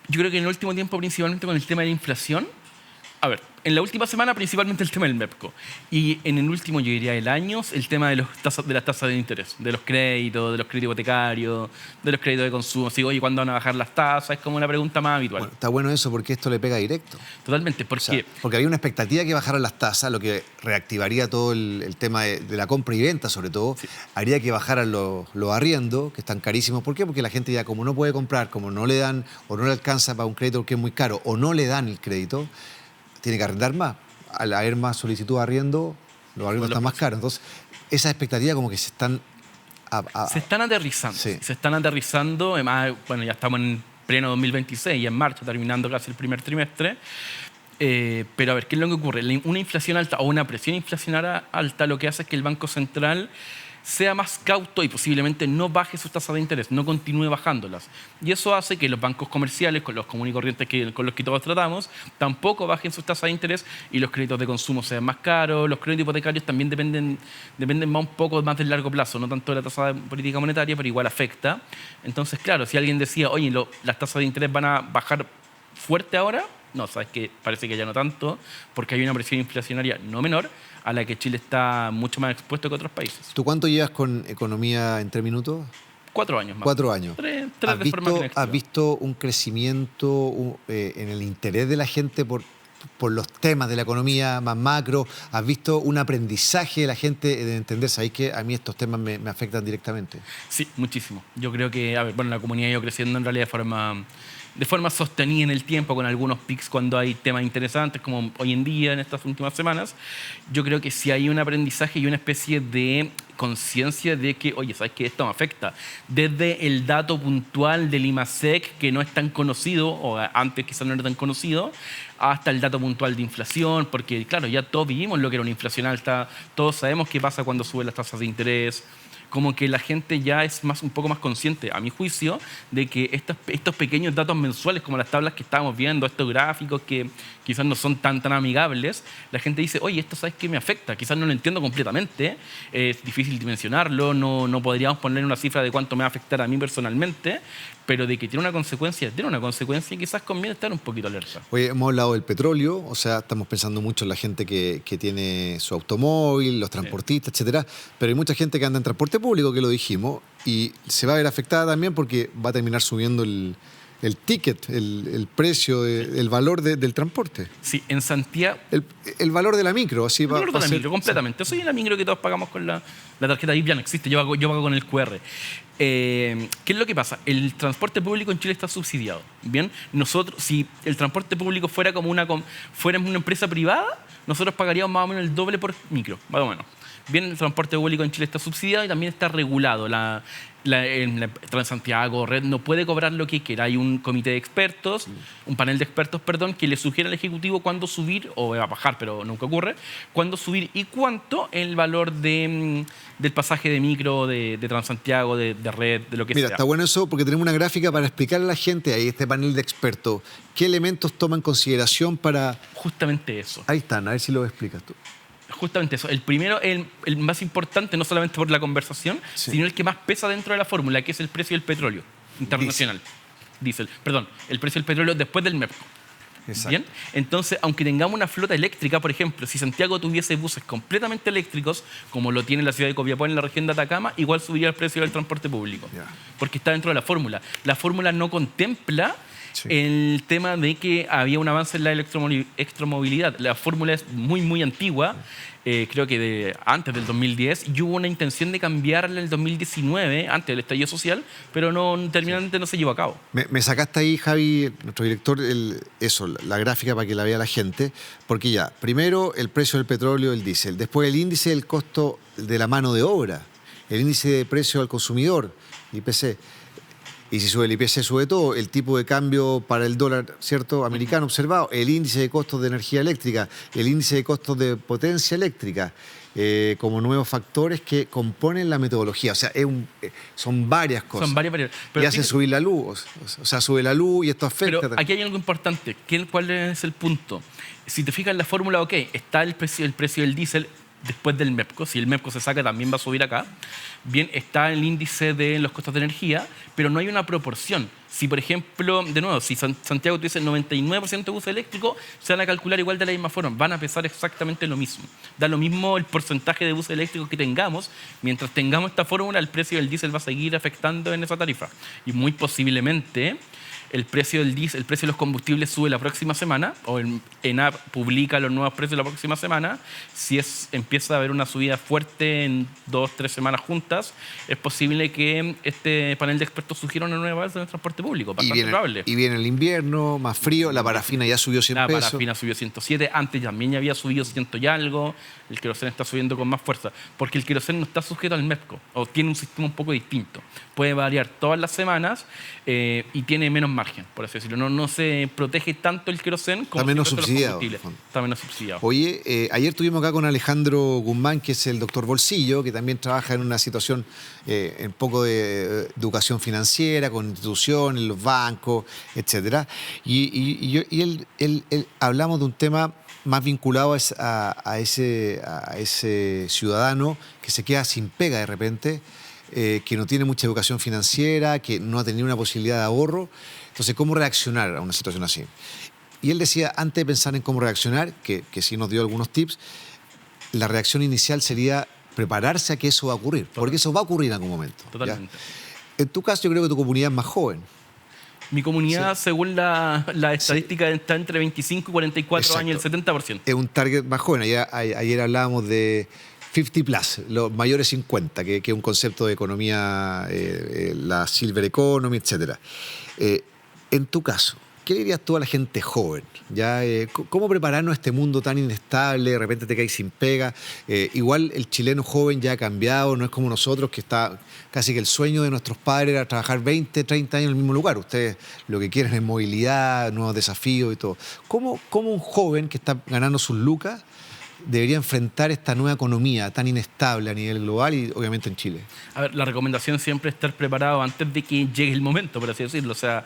Yo creo que en el último tiempo, principalmente con el tema de la inflación, a ver, en la última semana principalmente el tema del MEPCO. Y en el último, yo diría, el año, el tema de las tasas de interés, de los créditos hipotecarios, de los créditos de consumo. Si, oye, ¿cuándo van a bajar las tasas? Es como una pregunta más habitual. Bueno, está bueno eso porque esto le pega directo. Totalmente, O sea, porque había una expectativa que bajaran las tasas, lo que reactivaría todo el tema de la compra y venta, sobre todo. Sí. Haría que bajaran los arriendos, que están carísimos. ¿Por qué? Porque la gente ya, como no puede comprar, como no le dan o no le alcanza para un crédito que es muy caro, o no le dan el crédito, tiene que arrendar más. Al haber más solicitud de arriendo, los arriendos están más caros. Entonces, esas expectativas como que se están... Se están aterrizando. Sí. Se están aterrizando. Además, bueno, ya estamos en pleno 2026, ya en marcha, terminando casi el primer trimestre. Pero a ver, ¿qué es lo que ocurre? Una inflación alta o una presión inflacionaria alta lo que hace es que el Banco Central sea más cauto y posiblemente no baje sus tasas de interés, no continúe bajándolas. Y eso hace que los bancos comerciales, con los comunes y corrientes con los que todos tratamos, tampoco bajen sus tasas de interés y los créditos de consumo sean más caros. Los créditos hipotecarios también dependen más un poco más del largo plazo, no tanto de la tasa de política monetaria, pero igual afecta. Entonces, claro, si alguien decía, oye, las tasas de interés van a bajar fuerte ahora, no, sabes que parece que ya no tanto, porque hay una presión inflacionaria no menor, a la que Chile está mucho más expuesto que otros países. ¿Tú cuánto llevas con economía en 3 minutos? 4 años más. 4 años. Tres de forma connectiva. ¿Has visto un crecimiento en el interés de la gente por los temas de la economía más macro? ¿Has visto un aprendizaje de la gente de entender, sabéis que a mí estos temas me afectan directamente? Sí, muchísimo. Yo creo que, la comunidad ha ido creciendo en realidad de forma sostenida en el tiempo, con algunos pics cuando hay temas interesantes, como hoy en día, en estas últimas semanas. Yo creo que sí hay un aprendizaje y una especie de conciencia de que, oye, ¿sabes qué? Esto me afecta. Desde el dato puntual del IMASEC, que no es tan conocido, o antes quizás no era tan conocido, hasta el dato puntual de inflación, porque, claro, ya todos vivimos lo que era una inflación alta, todos sabemos qué pasa cuando suben las tasas de interés. Como que la gente ya es un poco más consciente, a mi juicio, de que estos pequeños datos mensuales, como las tablas que estábamos viendo, estos gráficos que quizás no son tan amigables, la gente dice, oye, esto ¿sabes qué me afecta? Quizás no lo entiendo completamente, es difícil dimensionarlo, no podríamos poner una cifra de cuánto me va a afectar a mí personalmente, pero de que tiene una consecuencia y quizás conviene estar un poquito alerta. Oye, hemos hablado del petróleo, o sea, estamos pensando mucho en la gente que tiene su automóvil, los transportistas, etcétera, pero hay mucha gente que anda en transporte público, que lo dijimos, y se va a ver afectada también porque va a terminar subiendo el ticket, el precio, el valor del transporte. Sí, en Santiago... El valor de la micro, así va a ser. El valor de la micro, completamente. Soy la micro que todos pagamos con la tarjeta VIP, ya no existe, yo pago con el QR. ¿Qué es lo que pasa? El transporte público en Chile está subsidiado. Bien, nosotros, si el transporte público fuera como una empresa privada, nosotros pagaríamos más o menos el doble por micro, más o menos. Bien, el transporte público en Chile está subsidiado y también está regulado. En Transantiago, Red, no puede cobrar lo que quiera. Hay un comité de expertos, un panel de expertos, que le sugiere al Ejecutivo cuándo subir, o bajar, pero nunca ocurre, cuándo subir y cuánto el valor del pasaje de micro, de Transantiago, de Red, de lo que sea. Mira, está bueno eso porque tenemos una gráfica para explicarle a la gente, ahí este panel de expertos, qué elementos toma en consideración para... Justamente eso. Ahí están, a ver si lo explicas tú. Justamente eso. El primero, el más importante, no solamente por la conversación, sino el que más pesa dentro de la fórmula, que es el precio del petróleo internacional. Diesel. Perdón, el precio del petróleo después del MEPCO. Exacto. ¿Bien? Entonces, aunque tengamos una flota eléctrica, por ejemplo, si Santiago tuviese buses completamente eléctricos, como lo tiene la ciudad de Copiapó en la región de Atacama, igual subiría el precio del transporte público. Porque está dentro de la fórmula. La fórmula no contempla el tema de que había un avance en la electromovilidad. La fórmula es muy antigua, creo que antes del 2010, y hubo una intención de cambiarla en el 2019, antes del estallido social, pero terminalmente no se llevó a cabo. Me sacaste ahí, Javi, nuestro director, la gráfica para que la vea la gente, porque ya, primero el precio del petróleo, el diésel, después el índice del costo de la mano de obra, el índice de precio al consumidor, el IPC. Y si sube el IPC, sube todo. El tipo de cambio para el dólar, ¿cierto?, americano observado. El índice de costos de energía eléctrica. El índice de costos de potencia eléctrica. Como nuevos factores que componen la metodología. O sea, son varias cosas. Son varias variables. Y hacen subir la luz. O sea, sube la luz y esto afecta. Pero aquí hay algo importante. ¿Cuál es el punto? Si te fijas en la fórmula, ok, está el precio del diésel después del MEPCO. Si el MEPCO se saca, también va a subir acá. Bien, está el índice de los costos de energía, pero no hay una proporción. Si, por ejemplo, de nuevo, si Santiago tuviese el 99% de uso eléctrico, se van a calcular igual de la misma forma, van a pesar exactamente lo mismo. Da lo mismo el porcentaje de uso eléctrico que tengamos, mientras tengamos esta fórmula, el precio del diésel va a seguir afectando en esa tarifa. Y muy posiblemente el precio del diésel, el precio de los combustibles sube la próxima semana, o ENAP publica los nuevos precios la próxima semana. Si empieza a haber una subida fuerte en 2-3 semanas juntas, es posible que este panel de expertos sugiera una nueva alza en el transporte público. Bastante probable. Y viene el invierno, más frío, la parafina ya subió 100 pesos. La parafina subió 107, antes también ya había subido 100 y algo, el queroseno está subiendo con más fuerza, porque el queroseno no está sujeto al MEPCO, o tiene un sistema un poco distinto. Puede variar todas las semanas y tiene menos margen, por así decirlo. No se protege tanto el queroseno como está menos los subsidiado. combustibles. Está menos subsidiado. Oye, ayer estuvimos acá con Alejandro Guzmán, que es el doctor Bolsillo, que también trabaja en una situación un poco de educación financiera, con instituciones, los bancos, etc. Y él hablamos de un tema más vinculado a ese ciudadano que se queda sin pega de repente, que no tiene mucha educación financiera, que no ha tenido una posibilidad de ahorro. Entonces, ¿cómo reaccionar a una situación así? Y él decía, antes de pensar en cómo reaccionar, que sí nos dio algunos tips, la reacción inicial sería prepararse a que eso va a ocurrir, porque eso va a ocurrir en algún momento. Totalmente. ¿Ya? En tu caso, yo creo que tu comunidad es más joven. Mi comunidad, sí, según la estadística, está entre 25 y 44 Exacto. años, el 70%. Es un target más joven. Ayer hablábamos de 50 plus, los mayores 50, que es un concepto de economía, la silver economy, etc. En tu caso, ¿qué le dirías tú a la gente joven? ¿Ya? ¿Cómo prepararnos a este mundo tan inestable? De repente te caes sin pega. Igual el chileno joven ya ha cambiado, no es como nosotros, que está casi que el sueño de nuestros padres era trabajar 20, 30 años en el mismo lugar. Ustedes lo que quieren es movilidad, nuevos desafíos y todo. ¿Cómo un joven que está ganando sus lucas debería enfrentar esta nueva economía tan inestable a nivel global y obviamente en Chile? A ver, la recomendación siempre es estar preparado antes de que llegue el momento, por así decirlo. O sea,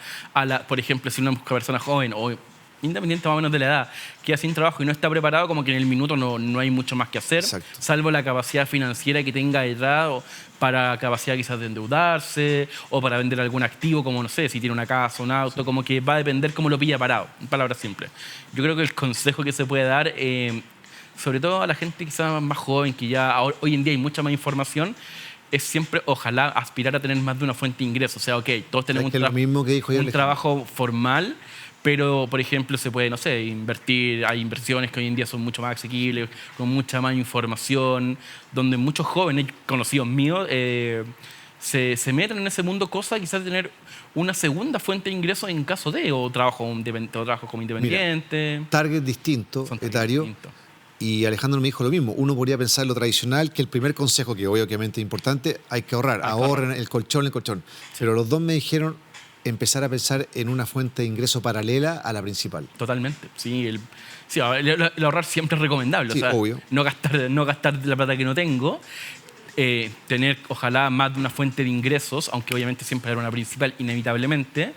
por ejemplo, si una persona joven o independiente más o menos de la edad, queda sin trabajo y no está preparado, como que en el minuto no hay mucho más que hacer. Exacto. Salvo la capacidad financiera que tenga detrás, o para capacidad quizás de endeudarse o para vender algún activo, como no sé, si tiene una casa, un auto, como que va a depender cómo lo pilla parado, en palabras simples. Yo creo que el consejo que se puede dar, sobre todo a la gente quizás más joven, que ya hoy en día hay mucha más información, es siempre, ojalá, aspirar a tener más de una fuente de ingresos. O sea, ok, todos tenemos un trabajo formal, pero, por ejemplo, se puede, no sé, invertir. Hay inversiones que hoy en día son mucho más asequibles, con mucha más información, donde muchos jóvenes, conocidos míos, se meten en ese mundo, cosa quizás tener una segunda fuente de ingresos en caso de, o trabajo como independiente. Mira, target distinto, etario. Y Alejandro me dijo lo mismo. Uno podría pensar lo tradicional, que el primer consejo, que obviamente es importante, hay que ahorrar. Ahorren el colchón. Sí. Pero los dos me dijeron empezar a pensar en una fuente de ingreso paralela a la principal. Totalmente. Sí, el ahorrar siempre es recomendable. Sí, o sea, obvio. No gastar la plata que no tengo. Tener, ojalá, más de una fuente de ingresos, aunque obviamente siempre habrá una principal, inevitablemente.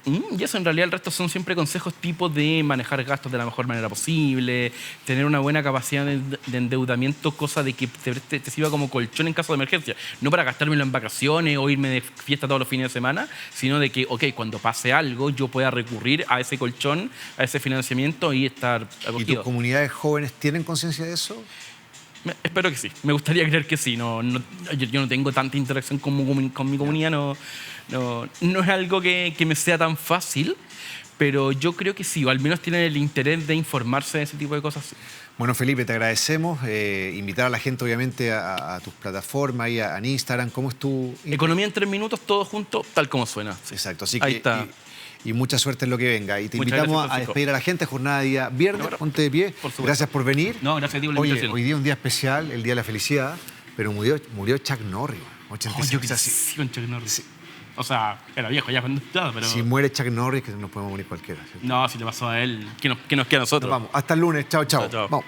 Y eso, en realidad, el resto son siempre consejos tipo de manejar gastos de la mejor manera posible, tener una buena capacidad de endeudamiento, cosa de que te sirva como colchón en caso de emergencia. No para gastármelo en vacaciones o irme de fiesta todos los fines de semana, sino de que, ok, cuando pase algo, yo pueda recurrir a ese colchón, a ese financiamiento y estar acogido. ¿Y tus comunidades jóvenes tienen conciencia de eso? Espero que sí. Me gustaría creer que sí. Yo no tengo tanta interacción con mi comunidad. No es algo que me sea tan fácil, pero yo creo que sí, o al menos tienen el interés de informarse de ese tipo de cosas. Bueno, Felipe, te agradecemos. Invitar a la gente, obviamente, a tus plataformas, y a Instagram. ¿Cómo es tu...? Economía en 3 minutos, todo junto, tal como suena. Sí. Exacto. Así ahí que, está. Y mucha suerte en lo que venga. Y te Muchas invitamos gracias, a despedir a la gente. Jornada de día viernes, ponte de pie. Gracias por venir. No, gracias a ti por la invitación. Hoy día es un día especial, el Día de la Felicidad, pero murió Chuck Norris. 86. Yo crecí con Chuck Norris. Sí. O sea, era viejo ya cuando estaba, pero... Si muere Chuck Norris, que nos podemos morir cualquiera. ¿cierto? No, si le pasó a él, ¿qué nos queda a nosotros? Nos vamos. Hasta el lunes. Chao. Chao. Vamos.